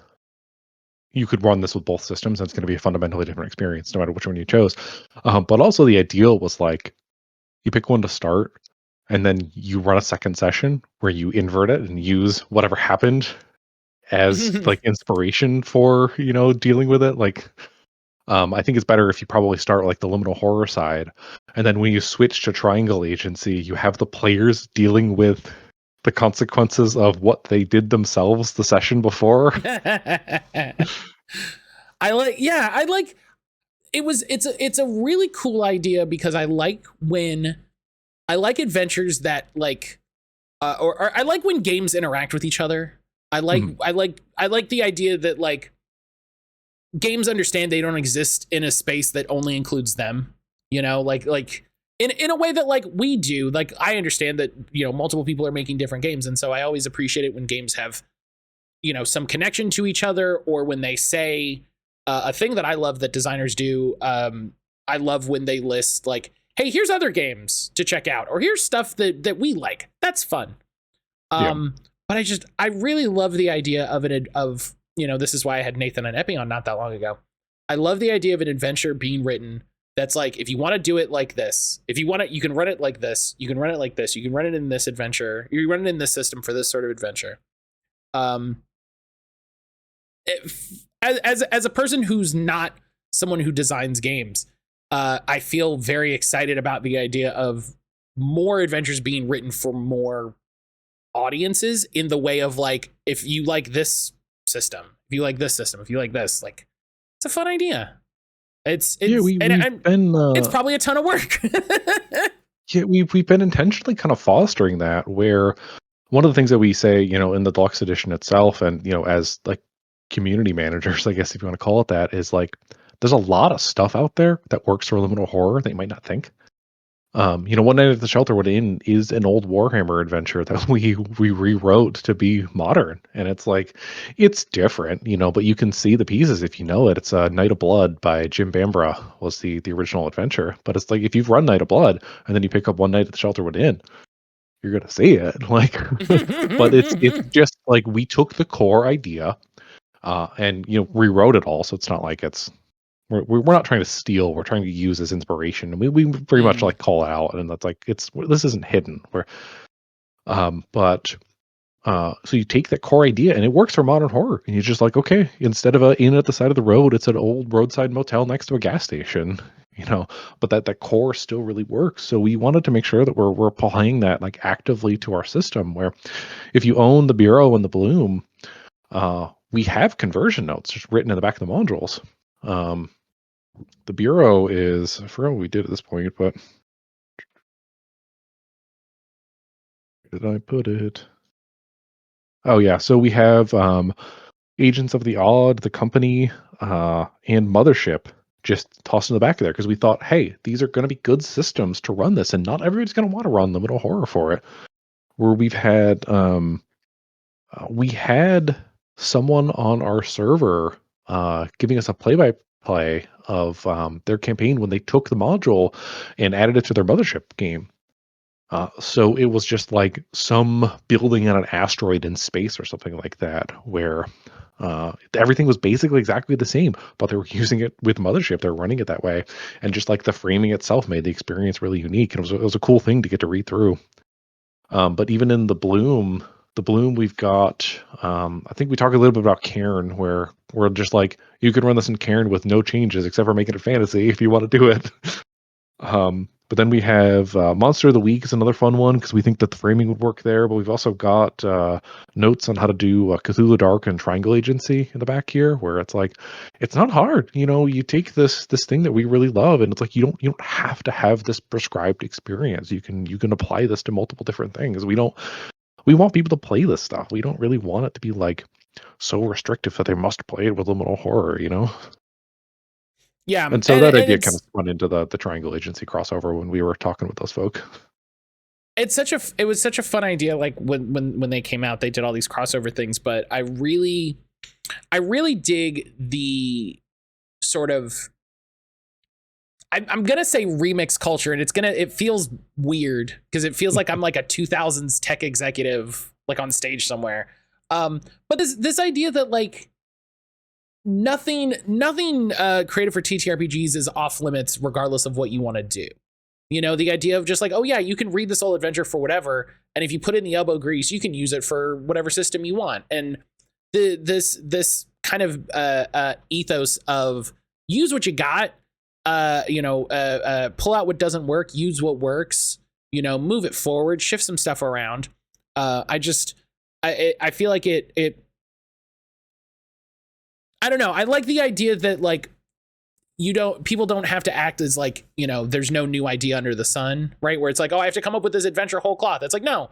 you could run this with both systems, and it's going to be a fundamentally different experience no matter which one you chose. But also the ideal was like you pick one to start, and then you run a second session where you invert it and use whatever happened as like inspiration for dealing with it. Like I think it's better if you probably start like the liminal horror side, and then when you switch to triangle agency, you have the players dealing with the consequences of what they did themselves the session before. It's a really cool idea, because I like adventures that like or I like when games interact with each other. I like the idea that like games understand they don't exist in a space that only includes them, like in a way that like we do. Like I understand that multiple people are making different games, and so I always appreciate it when games have some connection to each other, or when they say a thing that I love that designers do. I love when they list like, hey, here's other games to check out, or here's stuff that we like. That's fun. But I really love the idea of this is why I had Nathan and Epi on not that long ago. I love the idea of an adventure being written that's like, if you want to do it like this, if you want it, you can run it like this, you can run it like this, you can run it in this adventure, you run it in this system for this sort of adventure. As a person who's not someone who designs games, I feel very excited about the idea of more adventures being written for more audiences, in the way of like, if you like this system, if you like this system, if you like this, like, it's a fun idea. It's probably a ton of work. Yeah, we've been intentionally kind of fostering that, where one of the things that we say, in the deluxe edition itself, and as like community managers, I guess if you want to call it that, is like there's a lot of stuff out there that works for liminal horror that you might not think. One Night at the Shelterwood Inn is an old Warhammer adventure that we rewrote to be modern, and it's like it's different, but you can see the pieces if you know it. It's Night of Blood by Jim Bambra was the original adventure, but it's like if you've run Night of Blood and then you pick up One Night at the Shelterwood Inn, you're gonna see it, like. But it's just like we took the core idea and rewrote it all, so it's not like we're not trying to steal, we're trying to use as inspiration, and we very much like call it out, and that's like this isn't hidden. So you take that core idea and it works for modern horror, and you're just like, okay, instead of an inn at the side of the road, it's an old roadside motel next to a gas station, but that core still really works. So we wanted to make sure that we're applying that like actively to our system, where if you own the Bureau and the Bloom, we have conversion notes just written in the back of the modules. The Bureau is, I forgot what we did at this point, but where did I put it? Oh yeah, so we have Agents of the Odd, the Company, and Mothership just tossed in the back of there, because we thought, hey, these are going to be good systems to run this, and not everybody's going to want to run liminal horror for it. Where we had someone on our server giving us a play-by-play of their campaign when they took the module and added it to their Mothership game. So it was just like some building on an asteroid in space or something like that, where everything was basically exactly the same, but they were using it with Mothership. They're running it that way, and just like the framing itself made the experience really unique. And it was a cool thing to get to read through. But even in the Bloom, we've got, I think we talked a little bit about Cairn, where we're just like, you can run this in Cairn with no changes except for making it fantasy if you want to do it. But then we have Monster of the Week is another fun one, because we think that the framing would work there. But we've also got notes on how to do Cthulhu Dark and Triangle Agency in the back here, where it's like, it's not hard. You take this thing that we really love, and it's like you don't have to have this prescribed experience. You can apply this to multiple different things. We want people to play this stuff. We don't really want it to be like so restrictive that they must play it with liminal horror, Yeah, and so that idea kind of spun into the Triangle Agency crossover when we were talking with those folk. It was such a fun idea. Like when they came out, they did all these crossover things, but I really dig the sort of, I'm gonna say remix culture, and it feels weird because it feels like I'm like a 2000s tech executive, like on stage somewhere. But this idea that like nothing created for TTRPGs is off limits regardless of what you want to do. You know, the idea of just like, oh yeah, you can read this whole adventure for whatever, and if you put it in the elbow grease, you can use it for whatever system you want. And this kind of ethos of use what you got, pull out what doesn't work, use what works, you know, move it forward, shift some stuff around. I feel like it I don't know. I like the idea that like people don't have to act as like, you know, there's no new idea under the sun, right? Where it's like, oh, I have to come up with this adventure whole cloth. It's like, no,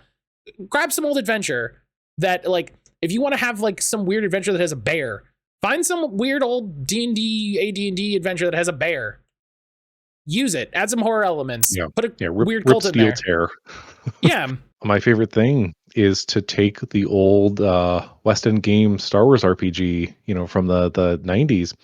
grab some old adventure that like, if you want to have like some weird adventure that has a bear, find some weird old D&D, AD&D adventure that has a bear. Use it. Add some horror elements. Yeah. Put a weird rip cult in steel there. tear. Yeah. My favorite thing is to take the old West End game Star Wars RPG, you know, from the 90s,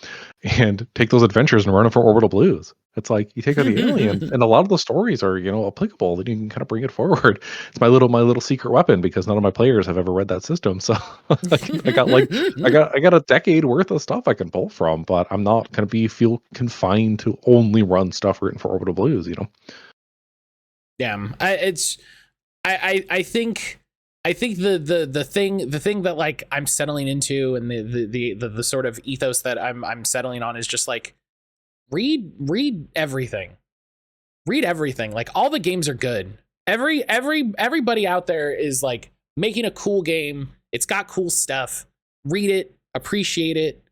and take those adventures and run them for Orbital Blues. It's like you take out the alien, and a lot of the stories are, you know, applicable. That you can kind of bring it forward. It's my little secret weapon because none of my players have ever read that system. So I got a decade worth of stuff I can pull from, but I'm not going to feel confined to only run stuff written for Orbital Blues. You know. Yeah, I think the thing that like I'm settling into, and the sort of ethos that I'm settling on is just like read everything. Read everything. Like all the games are good. Everybody out there is like making a cool game. It's got cool stuff. Read it, appreciate it,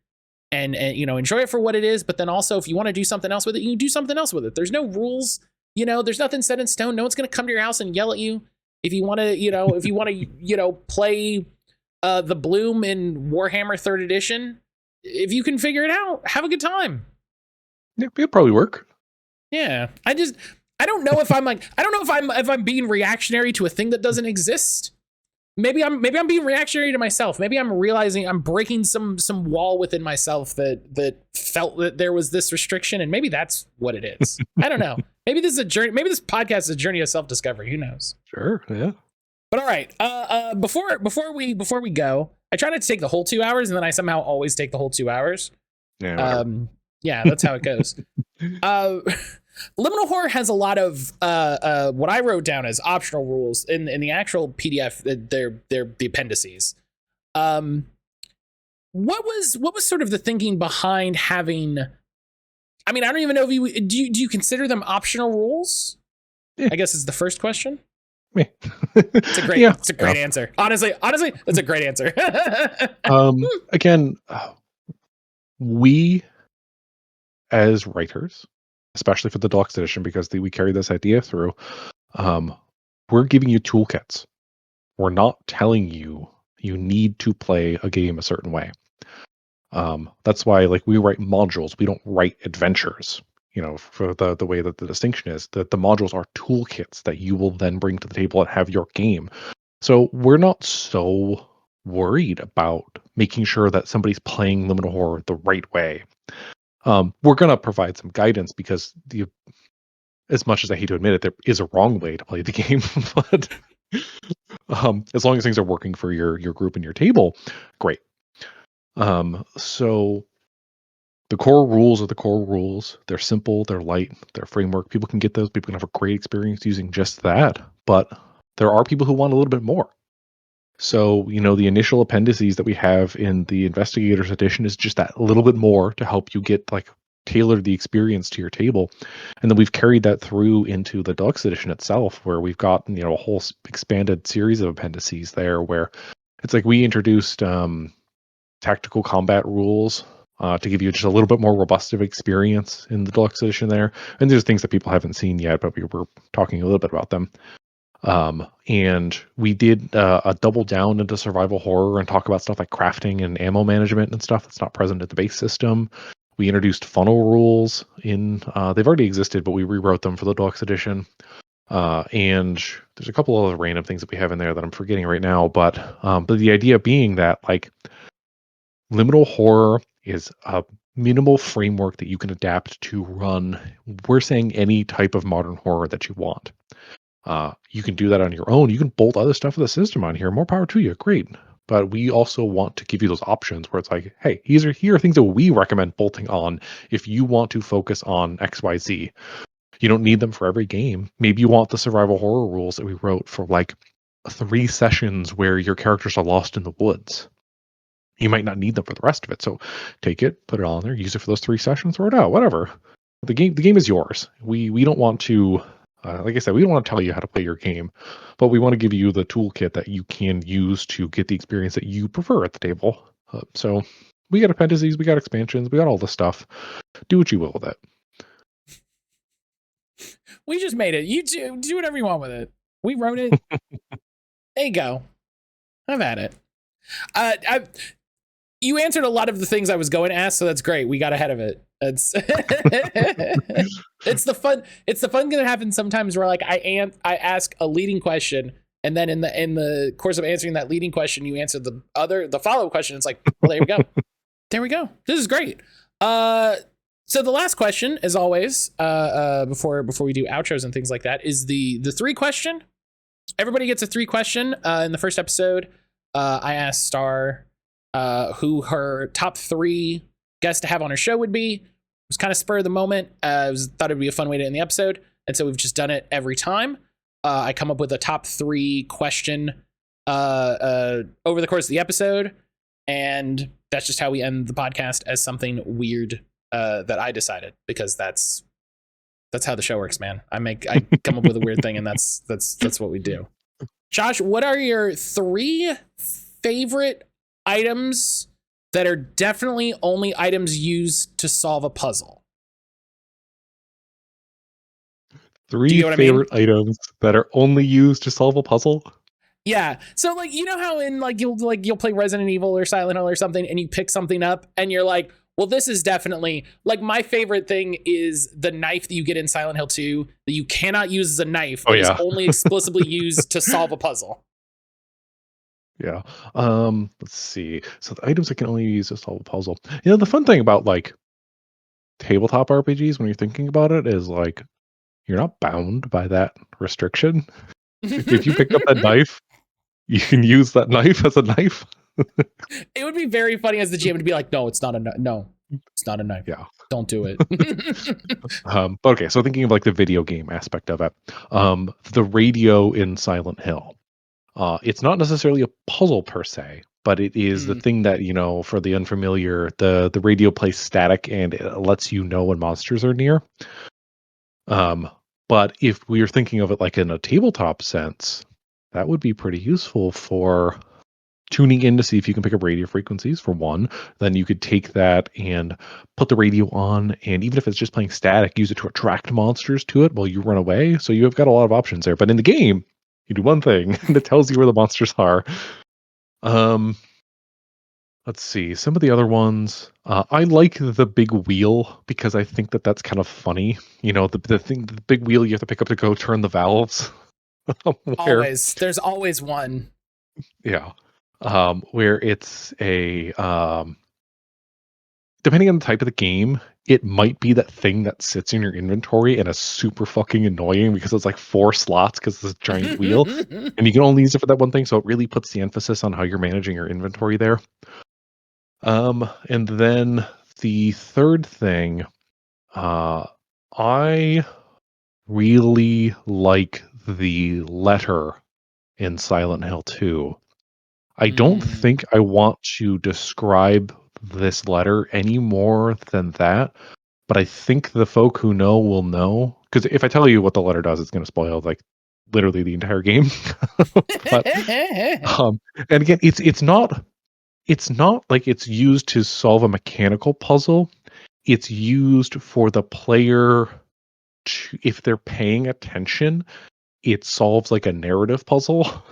and you know, enjoy it for what it is. But then also, if you want to do something else with it, you can do something else with it. There's no rules. You know, there's nothing set in stone. No one's gonna come to your house and yell at you. If you want to, play the Bloom in Warhammer 3rd Edition, if you can figure it out, have a good time. Yeah, it'll probably work. Yeah, I don't know if I'm being reactionary to a thing that doesn't exist. Maybe I'm being reactionary to myself. Maybe I'm realizing I'm breaking some wall within myself that felt that there was this restriction, and maybe that's what it is. I don't know. Maybe this is a journey. Maybe this podcast is a journey of self-discovery. Who knows? Sure. Yeah. But all right. Before we go, I try not to take the whole 2 hours, and then I somehow always take the whole 2 hours. Yeah. Yeah, that's how it goes. Liminal Horror has a lot of what I wrote down as optional rules in the actual PDF. They're the appendices. What was sort of the thinking behind having? I mean, I don't even know if do you consider them optional rules? Yeah. I guess is the first question. Yeah. It's a great answer. Honestly, that's a great answer. Again, we as writers, especially for the deluxe edition, because we carry this idea through, we're giving you toolkits. We're not telling you need to play a game a certain way. That's why, like, we write modules. We don't write adventures. You know, for the way that the distinction is that the modules are toolkits that you will then bring to the table and have your game. So we're not so worried about making sure that somebody's playing Liminal Horror the right way. We're going to provide some guidance because as much as I hate to admit it, there is a wrong way to play the game. But as long as things are working for your group and your table, great. So the core rules are the core rules. They're simple, they're light, they're framework. People can get those. People can have a great experience using just that. But there are people who want a little bit more. So, you know, the initial appendices that we have in the Investigators edition is just that little bit more to help you get, like, tailor the experience to your table. And then we've carried that through into the deluxe edition itself, where we've got, you know, a whole expanded series of appendices there where it's like we introduced tactical combat rules to give you just a little bit more robust of experience in the deluxe edition there. And there's things that people haven't seen yet, but we were talking a little bit about them. And we did a double down into survival horror and talk about stuff like crafting and ammo management and stuff that's not present in the base system. We introduced funnel rules in, they've already existed, but we rewrote them for the deluxe edition. And there's a couple other random things that we have in there that I'm forgetting right now. But the idea being that, like, Liminal Horror is a minimal framework that you can adapt to run, we're saying, any type of modern horror that you want. You can do that on your own. You can bolt other stuff with the system on here. More power to you. Great. But we also want to give you those options where it's like, hey, here are things that we recommend bolting on if you want to focus on XYZ. You don't need them for every game. Maybe you want the survival horror rules that we wrote for like 3 sessions where your characters are lost in the woods. You might not need them for the rest of it. So take it, put it on there, use it for those 3 sessions, throw it out, whatever. The game is yours. We don't want to, like I said, we don't want to tell you how to play your game, but we want to give you the toolkit that you can use to get the experience that you prefer at the table. So we got appendices, we got expansions, we got all the stuff. Do what you will with it. We just made it. You do whatever you want with it. We wrote it. There you go. Have at it. You answered a lot of the things I was going to ask, so that's great. We got ahead of it. It's it's the fun thing that happens sometimes where like I ask a leading question, and then in the course of answering that leading question, you answer the follow-up question. It's like, well, there we go. There we go. This is great. So the last question, as always, before we do outros and things like that, is the 3 question. Everybody gets a 3 question. In the first episode, I asked Star who her top 3 guests to have on her show would be. It was kind of spur of the moment. Thought it'd be a fun way to end the episode, and so we've just done it every time. I come up with a top 3 question over the course of the episode, and that's just how we end the podcast, as something weird that I decided, because that's how the show works, man. I come up with a weird thing, and that's what we do. Josh, what are your 3 favorite items that are definitely only items used to solve a puzzle? 3 favorite items that are only used to solve a puzzle? Yeah. So like, you know how in you'll play Resident Evil or Silent Hill or something, and you pick something up and you're like, well, this is definitely, like, my favorite thing is the knife that you get in Silent Hill 2 that you cannot use as a knife. That is only explicitly used to solve a puzzle. Yeah. Let's see. So the items I can only use to solve a puzzle. You know, the fun thing about like tabletop RPGs when you're thinking about it is like you're not bound by that restriction. If you pick up that knife, you can use that knife as a knife. It would be very funny as the GM to be like, no, it's not a knife. No, it's not a knife. Yeah. Don't do it. But okay, so thinking of like the video game aspect of it, the radio in Silent Hill. It's not necessarily a puzzle per se, but it is the thing that, you know, for the unfamiliar, the radio plays static and it lets you know when monsters are near. But if we are thinking of it like in a tabletop sense, that would be pretty useful for tuning in to see if you can pick up radio frequencies, for one. Then you could take that and put the radio on, and even if it's just playing static, use it to attract monsters to it while you run away. So you have got a lot of options there. But in the game, you do one thing that tells you where the monsters are. Let's see. Some of the other ones, I like the big wheel because I think that that's kind of funny. You know, the big wheel you have to pick up to go turn the valves. Always. There's always one. Yeah. Where it's a depending on the type of the game, it might be that thing that sits in your inventory and is super fucking annoying because it's like 4 slots because it's this giant wheel, and you can only use it for that one thing. So it really puts the emphasis on how you're managing your inventory there. And then the third thing, I really like the letter in Silent Hill 2. I don't think I want to describe this letter any more than that, but I think the folk who know will know, because if I tell you what the letter does, it's going to spoil like literally the entire game. But, and again, it's not like it's used to solve a mechanical puzzle. It's used for the player to, if they're paying attention, it solves like a narrative puzzle.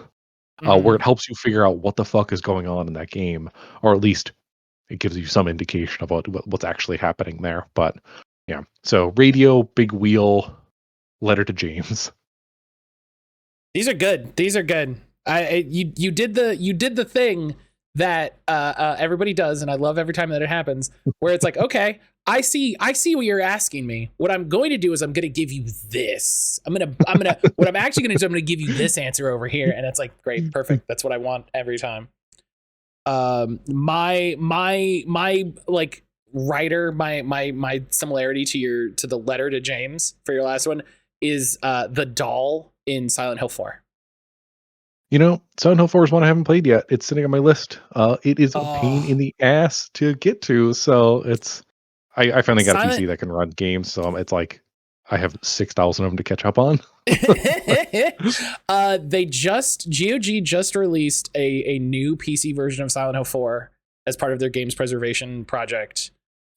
Where it helps you figure out what the fuck is going on in that game, or at least it gives you some indication about what's actually happening there. But yeah, so radio, big wheel, letter to James. These are good. You did the thing that everybody does, and I love every time that it happens, where it's like, okay, I see what you're asking me. What I'm going to do is I'm going to give you this. What I'm actually going to do is I'm going to give you this answer over here, and it's like, great, perfect. That's what I want every time. My like writer, my similarity to the letter to James for your last one is the doll in Silent Hill 4. Silent Hill 4 is one I haven't played yet. It's sitting on my list. It is a pain in the ass to get to, so it's. I finally got a PC that can run games, so it's like I have 6,000 of them to catch up on. GOG just released a new PC version of Silent Hill 4 as part of their games preservation project.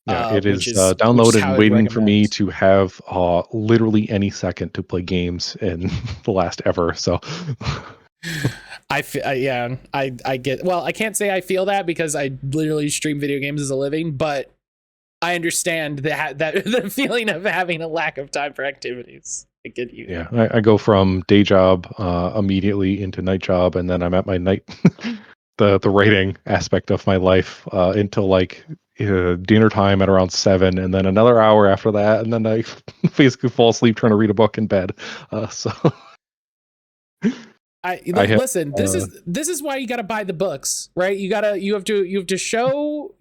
Yeah, it is downloaded and waiting for me to have literally any second to play games in the last ever. So I get. Well, I can't say I feel that because I literally stream video games as a living, but I understand that the feeling of having a lack of time for activities. I get you. Yeah, I go from day job immediately into night job, and then I'm at my night the writing aspect of my life until like dinner time at around 7, and then another hour after that, and then I basically fall asleep trying to read a book in bed. Listen. This is why you got to buy the books, right? You have to show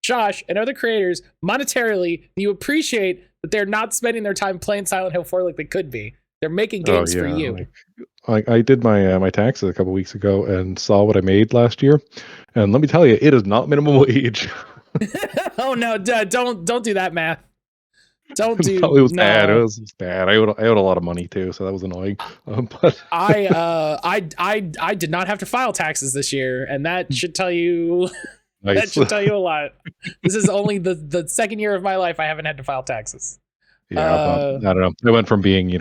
Josh and other creators monetarily that you appreciate that they're not spending their time playing Silent Hill 4 like they could be. They're making games for you. I did my taxes a couple weeks ago and saw what I made last year, and let me tell you, it is not minimum wage. Oh no! Don't do that math. Don't do. It was bad. It was bad. I owed a lot of money too, so that was annoying. But I did not have to file taxes this year, and that should tell you. Nice. That should tell you a lot. This is only the second year of my life I haven't had to file taxes. Yeah, I don't know. I went from being,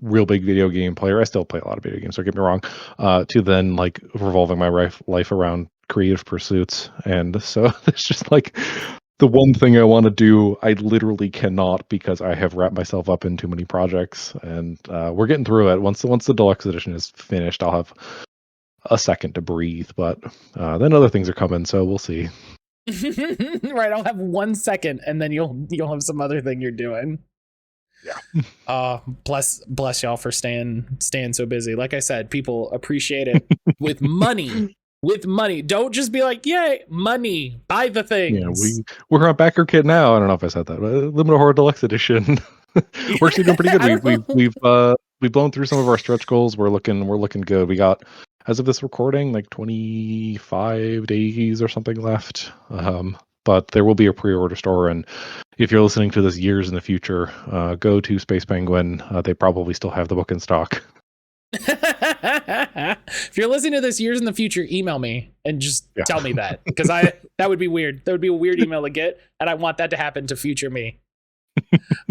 real big video game player. I still play a lot of video games, don't get me wrong, to then like revolving my life around creative pursuits. And so it's just like the one thing I want to do, I literally cannot because I have wrapped myself up in too many projects. And we're getting through it. Once the deluxe edition is finished, I'll have a second to breathe, but then other things are coming, so we'll see. Right, I'll have 1 second, and then you'll have some other thing you're doing. Yeah. Bless y'all for staying so busy. Like I said, people appreciate it with money. With money, don't just be like, "Yay, money! Buy the things." Yeah, we're on Backer Kit now. I don't know if I said that. But Liminal Horror Deluxe Edition. We're actually doing pretty good. We've blown through some of our stretch goals. We're looking good. We got, as of this recording, like 25 days or something left. But there will be a pre-order store, and if you're listening to this years in the future, go to Space Penguin. They probably still have the book in stock. If you're listening to this years in the future, email me and just tell me that, because that would be weird. That would be a weird email to get, and I want that to happen to future me.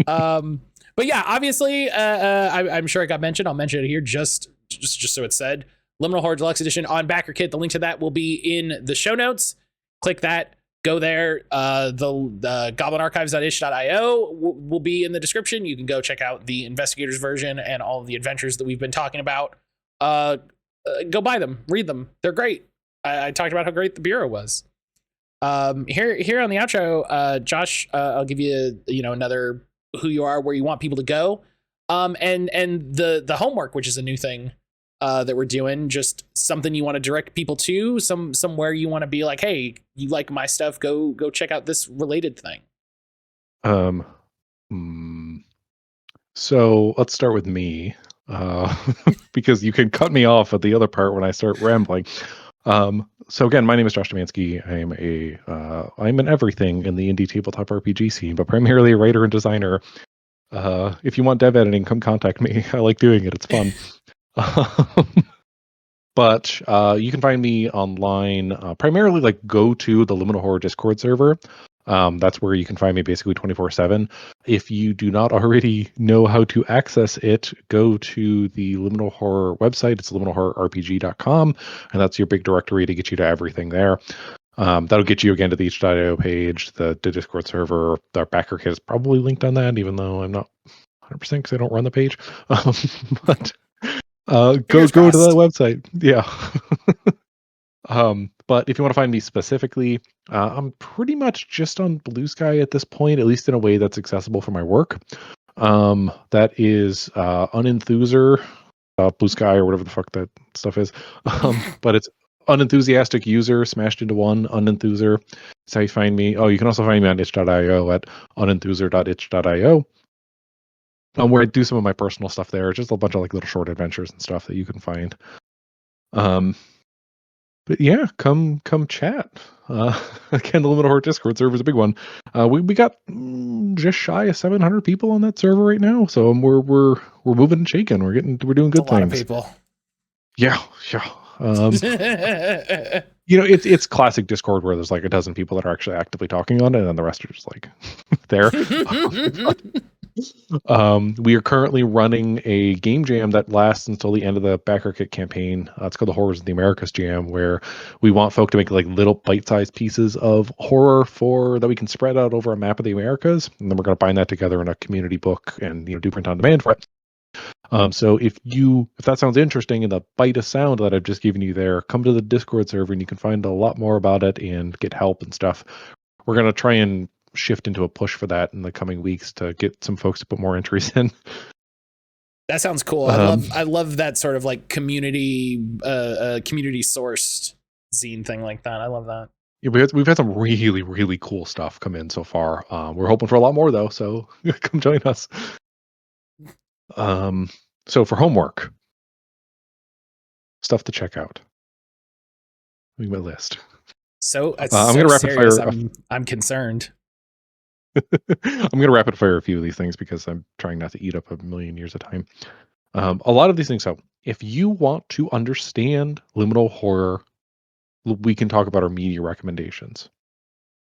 But yeah, obviously, I'm sure it got mentioned. I'll mention it here just so it's said. Liminal Horror Deluxe Edition on Backer Kit. The link to that will be in the show notes. Click that. Go there. The goblinarchives.ish.io will be in the description. You can go check out the Investigators version and all of the adventures that we've been talking about. Go buy them. Read them. They're great. I talked about how great the Bureau was. Here on the outro, Josh, I'll give you another who you are, where you want people to go, and the homework, which is a new thing that we're doing, just something you want to direct people to, somewhere you want to be like, hey, you like my stuff, go check out this related thing. So let's start with me, because you can cut me off at the other part when I start rambling. So again, my name is Josh Domanski. I'm an everything in the indie tabletop RPG scene, but primarily a writer and designer. If you want dev editing, come contact me. I like doing it. It's fun. But you can find me online, primarily go to the Liminal Horror Discord server. That's where you can find me basically 24/7. If you do not already know how to access it, go to the Liminal Horror website. It's liminalhorrorrpg.com, and that's your big directory to get you to everything there. That'll get you again to the itch.io page, the Discord server. The Backer Kit is probably linked on that, even though I'm not 100% because I don't run the page. But go to the website. Yeah. But if you want to find me specifically, I'm pretty much just on Blue Sky at this point, at least in a way that's accessible for my work. That is Unenthuser, Blue Sky, or whatever the fuck that stuff is. But it's unenthusiastic user smashed into one, Unenthuser. That's how you find me. Oh, you can also find me on itch.io at unenthuser.itch.io. Where I do some of my personal stuff there, just a bunch of like little short adventures and stuff that you can find. But yeah, come chat. Again, the Liminal Horror Discord server is a big one. We got just shy of 700 people on that server right now, so we're moving and shaking. We're doing good That's a lot things. of people. Yeah. It's classic Discord where there's like a dozen people that are actually actively talking on it, and then the rest are just like there. We are currently running a game jam that lasts until the end of the Backer Kit campaign. It's called the Horrors of the Americas Jam, where we want folk to make like little bite-sized pieces of horror that we can spread out over a map of the Americas, and then we're going to bind that together in a community book and do print on demand for it. So if that sounds interesting and the bite of sound that I've just given you there, come to the Discord server and you can find a lot more about it and get help and stuff. We're going to try and shift into a push for that in the coming weeks to get some folks to put more entries in. That sounds cool. I love that sort of like community sourced zine thing like that. I love that. Yeah, we've had some really, really cool stuff come in so far. We're hoping for a lot more though, so come join us. So for homework, stuff to check out. Look at my list. So I'm going to rapid serious. fire. I'm concerned. I'm going to rapid fire a few of these things because I'm trying not to eat up a million years of time. A lot of these things. So if you want to understand liminal horror, we can talk about our media recommendations.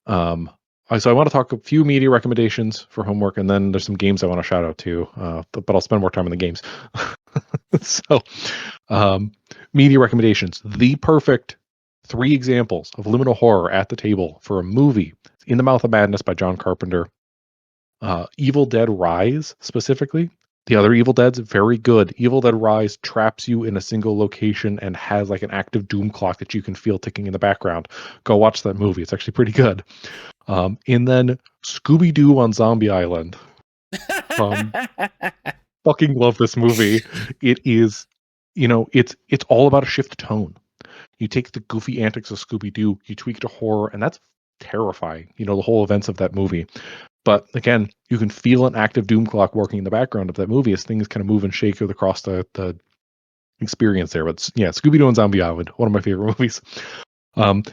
So I want to talk a few media recommendations for homework, and then there's some games I want to shout out to, but I'll spend more time on the games. So media recommendations. The perfect 3 examples of liminal horror at the table for a movie: In the Mouth of Madness by John Carpenter. Evil Dead Rise, specifically. The other Evil Dead's very good. Evil Dead Rise traps you in a single location and has like an active doom clock that you can feel ticking in the background. Go watch that movie. It's actually pretty good. And then Scooby-Doo on Zombie Island. Fucking love this movie. It is, it's all about a shift tone. You take the goofy antics of Scooby-Doo, you tweak it to horror, and that's terrifying, the whole events of that movie. But again, you can feel an active doom clock working in the background of that movie as things kind of move and shake across the experience there. But yeah, Scooby-Doo and Zombie Island, one of my favorite movies.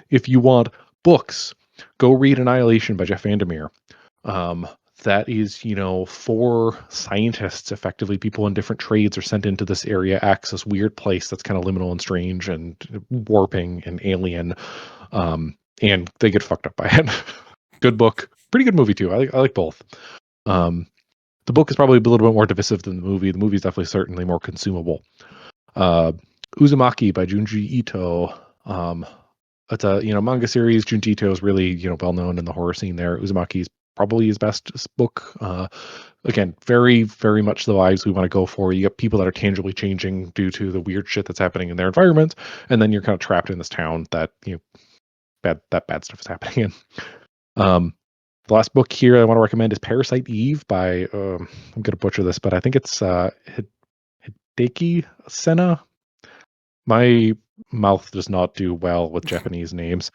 If you want books, go read Annihilation by Jeff Vandermeer. That is, 4 scientists, effectively people in different trades, are sent into this area, acts this weird place that's kind of liminal and strange and warping and alien, and they get fucked up by it. Good book. Pretty good movie too. I like both. The book is probably a little bit more divisive than the movie. The movie is definitely certainly more consumable. Uzumaki by Junji Ito. It's a manga series. Junji Ito is really well known in the horror scene there. Uzumaki is probably his best book. Again, very, very much the vibes we want to go for. You get people that are tangibly changing due to the weird shit that's happening in their environment, and then you're kind of trapped in this town that bad stuff is happening in. The last book here I want to recommend is Parasite Eve by I'm going to butcher this, but I think it's Hideki Sena. My mouth does not do well with Japanese names.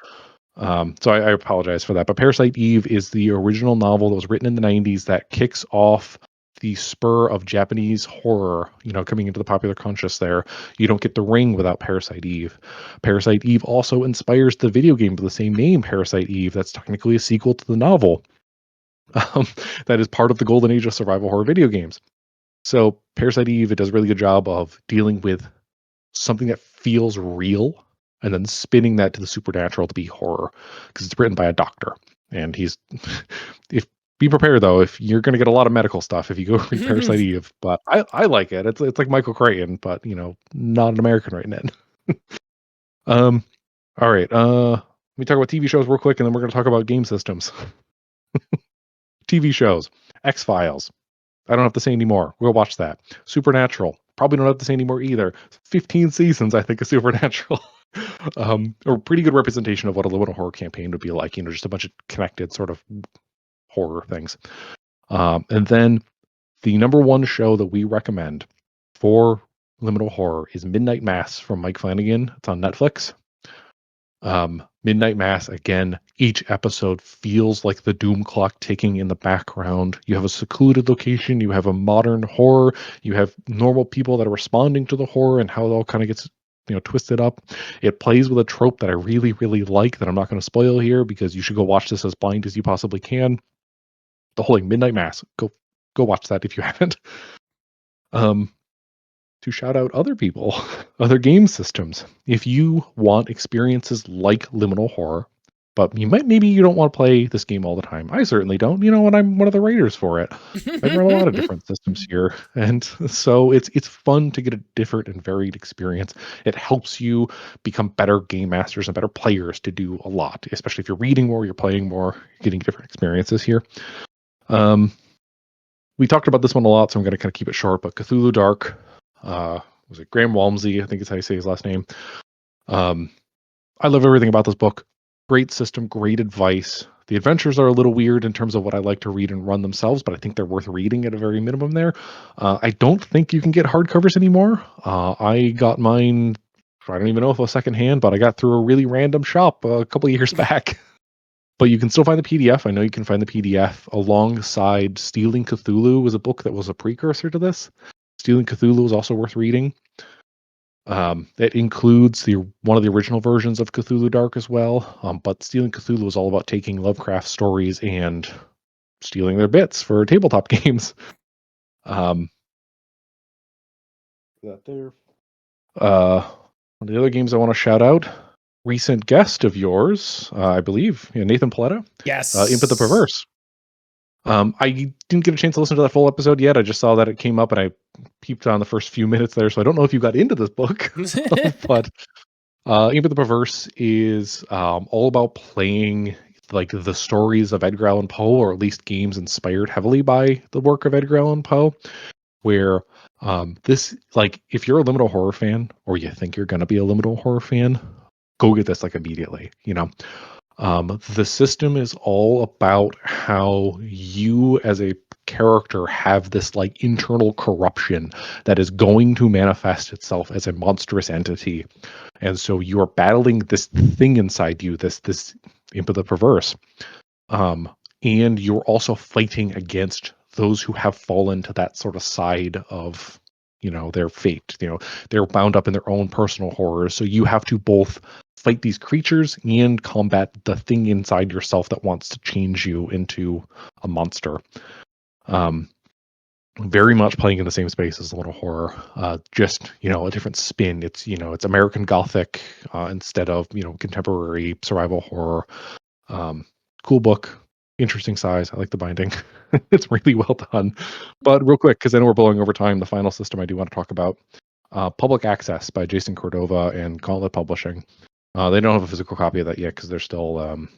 So I apologize for that. But Parasite Eve is the original novel that was written in the 90s that kicks off the spur of Japanese horror, coming into the popular conscious there. You don't get The Ring without Parasite Eve. Parasite Eve also inspires the video game of the same name, Parasite Eve. That's technically a sequel to the novel. That is part of the golden age of survival horror video games. So Parasite Eve, it does a really good job of dealing with something that feels real and then spinning that to the supernatural to be horror, because it's written by a doctor. And be prepared though, if you're going to get a lot of medical stuff if you go read Parasite Eve. But I like it. It's like Michael Crichton, but not an American writing it. All right. Let me talk about TV shows real quick, and then we're going to talk about game systems. TV shows. X-Files. I don't have to say anymore. We'll watch that. Supernatural. Probably don't have to say anymore either. 15 seasons, I think, of Supernatural. Or a pretty good representation of what a liminal horror campaign would be like. Just a bunch of connected sort of horror things. And then the number one show that we recommend for liminal horror is Midnight Mass from Mike Flanagan. It's on Netflix. Midnight Mass, again, each episode feels like the doom clock ticking in the background. You have a secluded location, you have a modern horror, you have normal people that are responding to the horror and how it all kind of gets twisted up. It plays with a trope that I really, really like that I'm not going to spoil here because you should go watch this as blind as you possibly can. The whole Midnight Mass. Go watch that if you haven't. To shout out other people, other game systems. If you want experiences like liminal horror, but maybe you don't want to play this game all the time. I certainly don't. And I'm one of the writers for it. I run a lot of different systems here, and so it's fun to get a different and varied experience. It helps you become better game masters and better players to do a lot, especially if you're reading more, you're playing more, getting different experiences here. We talked about this one a lot, so I'm going to kind of keep it short. But Cthulhu Dark. Was it Graham Walmsley? I think it's how you say his last name. I love everything about this book. Great system, great advice. The adventures are a little weird in terms of what I like to read and run themselves, but I think they're worth reading at a very minimum there. I don't think you can get hardcovers anymore. I got mine, I don't even know if it was secondhand, but I got through a really random shop a couple of years back. But you can still find the PDF. I know you can find the PDF alongside Stealing Cthulhu was a book that was a precursor to this. Stealing Cthulhu is also worth reading. It includes one of the original versions of Cthulhu Dark as well. But Stealing Cthulhu is all about taking Lovecraft stories and stealing their bits for tabletop games. That there. One of the other games I want to shout out. Recent guest of yours, I believe, Nathan Paletta. Yes. Imp the Perverse. I didn't get a chance to listen to that full episode yet. I just saw that it came up and I peeped on the first few minutes there. So I don't know if you got into this book, but Imp the Perverse is all about playing like the stories of Edgar Allan Poe, or at least games inspired heavily by the work of Edgar Allan Poe, where this, like, if you're a liminal horror fan, or you think you're going to be a liminal horror fan, go get this like immediately, The system is all about how you as a character have this like internal corruption that is going to manifest itself as a monstrous entity. And so you are battling this thing inside you, this Imp of the Perverse. And you're also fighting against those who have fallen to that sort of side of, their fate. They're bound up in their own personal horrors. So you have to both fight these creatures and combat the thing inside yourself that wants to change you into a monster. Very much playing in the same space as a little horror, just a different spin. It's American Gothic instead of contemporary survival horror. Cool book, interesting size. I like the binding. It's really well done. But real quick, because I know we're blowing over time, the final system I do want to talk about, Public Access by Jason Cordova and Gauntlet Publishing. They don't have a physical copy of that yet because they're still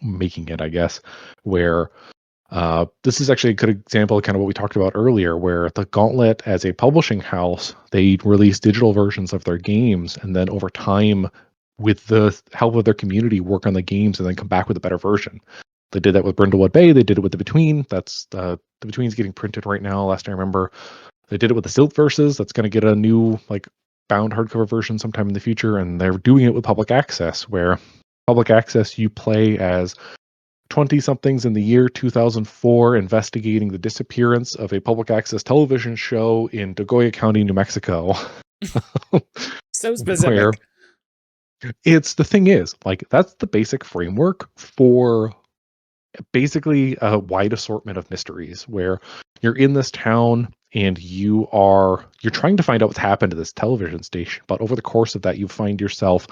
making it, I guess, where this is actually a good example of kind of what we talked about earlier, where the Gauntlet, as a publishing house, they release digital versions of their games, and then over time, with the help of their community, work on the games and then come back with a better version. They did that with Brindlewood Bay. They did it with The Between. That's The Between's getting printed right now, last I remember. They did it with the Silt Verses. That's going to get a new bound hardcover version sometime in the future, and they're doing it with Public Access, where Public Access, you play as 20-somethings in the year 2004 investigating the disappearance of a public access television show in Dagoya County, New Mexico. So specific. The thing is, that's the basic framework for basically a wide assortment of mysteries, where you're in this town and you're trying to find out what's happened to this television station, but over the course of that, you find yourself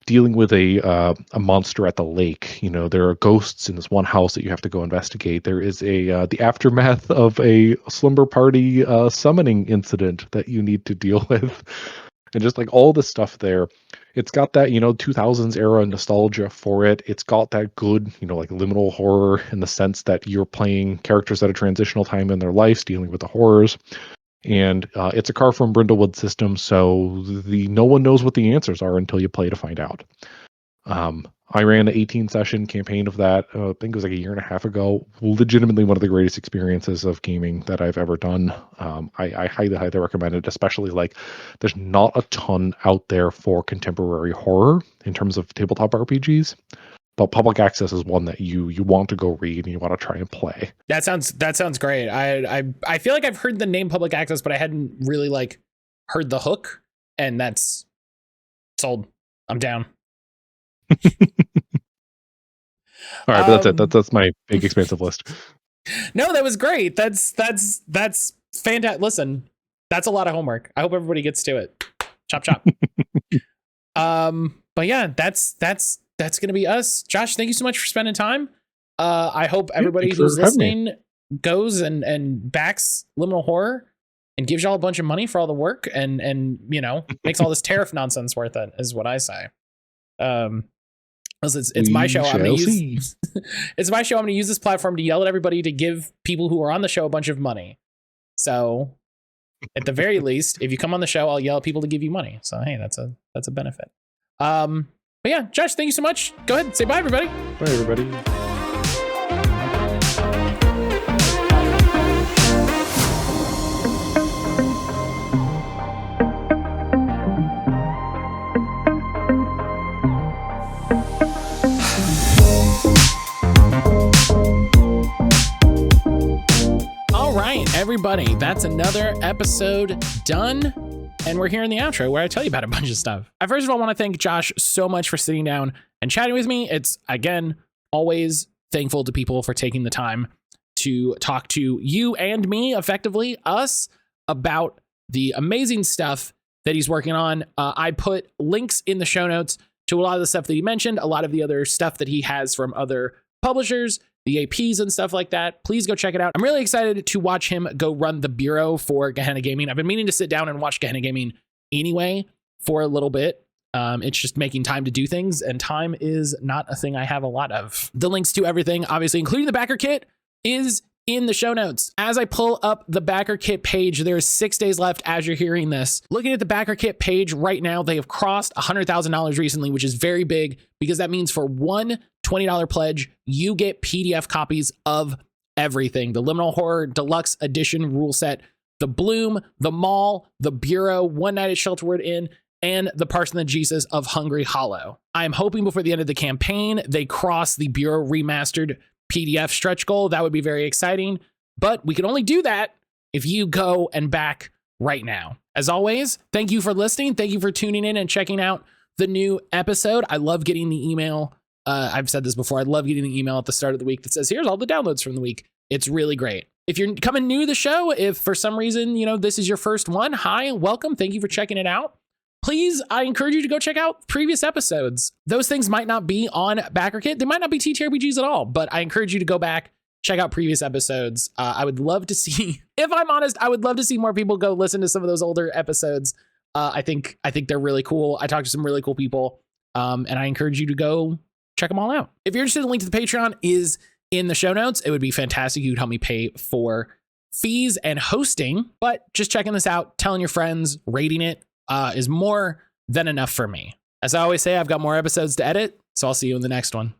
dealing with a monster at the lake. There are ghosts in this one house that you have to go investigate. There is the aftermath of a slumber party summoning incident that you need to deal with, and just all the stuff there. It's got that 2000s era nostalgia for it. It's got that good liminal horror in the sense that you're playing characters at a transitional time in their lives, dealing with the horrors. And it's a car from Brindlewood Systems, so no one knows what the answers are until you play to find out. I ran an 18-session campaign of that. I think it was like a year and a half ago. Legitimately one of the greatest experiences of gaming that I've ever done. I highly, highly recommend it, especially like there's not a ton out there for contemporary horror in terms of tabletop RPGs. But Public Access is one that you want to go read and you want to try and play. That sounds great. I feel like I've heard the name Public Access, but I hadn't really like heard the hook, and that's sold. I'm down. All right, but that's it. That's my big expansive list. No, that was great. That's fantastic. Listen, that's a lot of homework. I hope everybody gets to it. Chop chop. But yeah, that's gonna be us. Josh, thank you so much for spending time. I hope everybody who's listening goes and backs Liminal Horror and gives y'all a bunch of money for all the work and makes all this tariff nonsense worth it, is what I say. It's my show. I'm gonna use it's my show. I'm gonna use this platform to yell at everybody to give people who are on the show a bunch of money. So at the very least, if you come on the show, I'll yell at people to give you money. So hey, that's a benefit. But yeah, Josh, thank you so much. Go ahead and say bye, everybody. Bye, everybody. Everybody, that's another episode done, and we're here in the outro where I tell you about a bunch of stuff. I first of all want to thank Josh so much for sitting down and chatting with me. It's, again, always thankful to people for taking the time to talk to you and me, effectively, us, about the amazing stuff that he's working on. I put links in the show notes to a lot of the stuff that he mentioned, a lot of the other stuff that he has from other publishers, the APs and stuff like that. Please go check it out. I'm really excited to watch him go run the bureau for Gehenna Gaming. I've been meaning to sit down and watch Gehenna Gaming anyway for a little bit. It's just making time to do things, and time is not a thing I have a lot of. The links to everything, obviously, including the backer kit, is in the show notes. As I pull up the backer kit page, there's 6 days left as you're hearing this. Looking at the backer kit page right now, they have crossed $100,000 recently, which is very big because that means for one $20 pledge, you get PDF copies of everything. The Liminal Horror Deluxe Edition rule set, the Bloom, the Mall, the Bureau, One Night at Shelterwood Inn, and the Parson and Jesus of Hungry Hollow. I'm hoping before the end of the campaign, they cross the Bureau Remastered PDF stretch goal. That would be very exciting, but we can only do that if you go and back right now. As always, thank you for listening. Thank you for tuning in and checking out the new episode. I love getting the email. I've said this before. I love getting the email at the start of the week that says, here's all the downloads from the week. It's really great. If you're coming new to the show, if for some reason, this is your first one, hi, welcome. Thank you for checking it out. Please, I encourage you to go check out previous episodes. Those things might not be on BackerKit. They might not be TTRPGs at all, but I encourage you to go back, check out previous episodes. I would love to see, if I'm honest, I would love to see more people go listen to some of those older episodes. I think they're really cool. I talked to some really cool people, and I encourage you to go check them all out. If you're interested, the link to the Patreon is in the show notes. It would be fantastic. You'd help me pay for fees and hosting, but just checking this out, telling your friends, rating it, is more than enough for me. As I always say, I've got more episodes to edit, so I'll see you in the next one.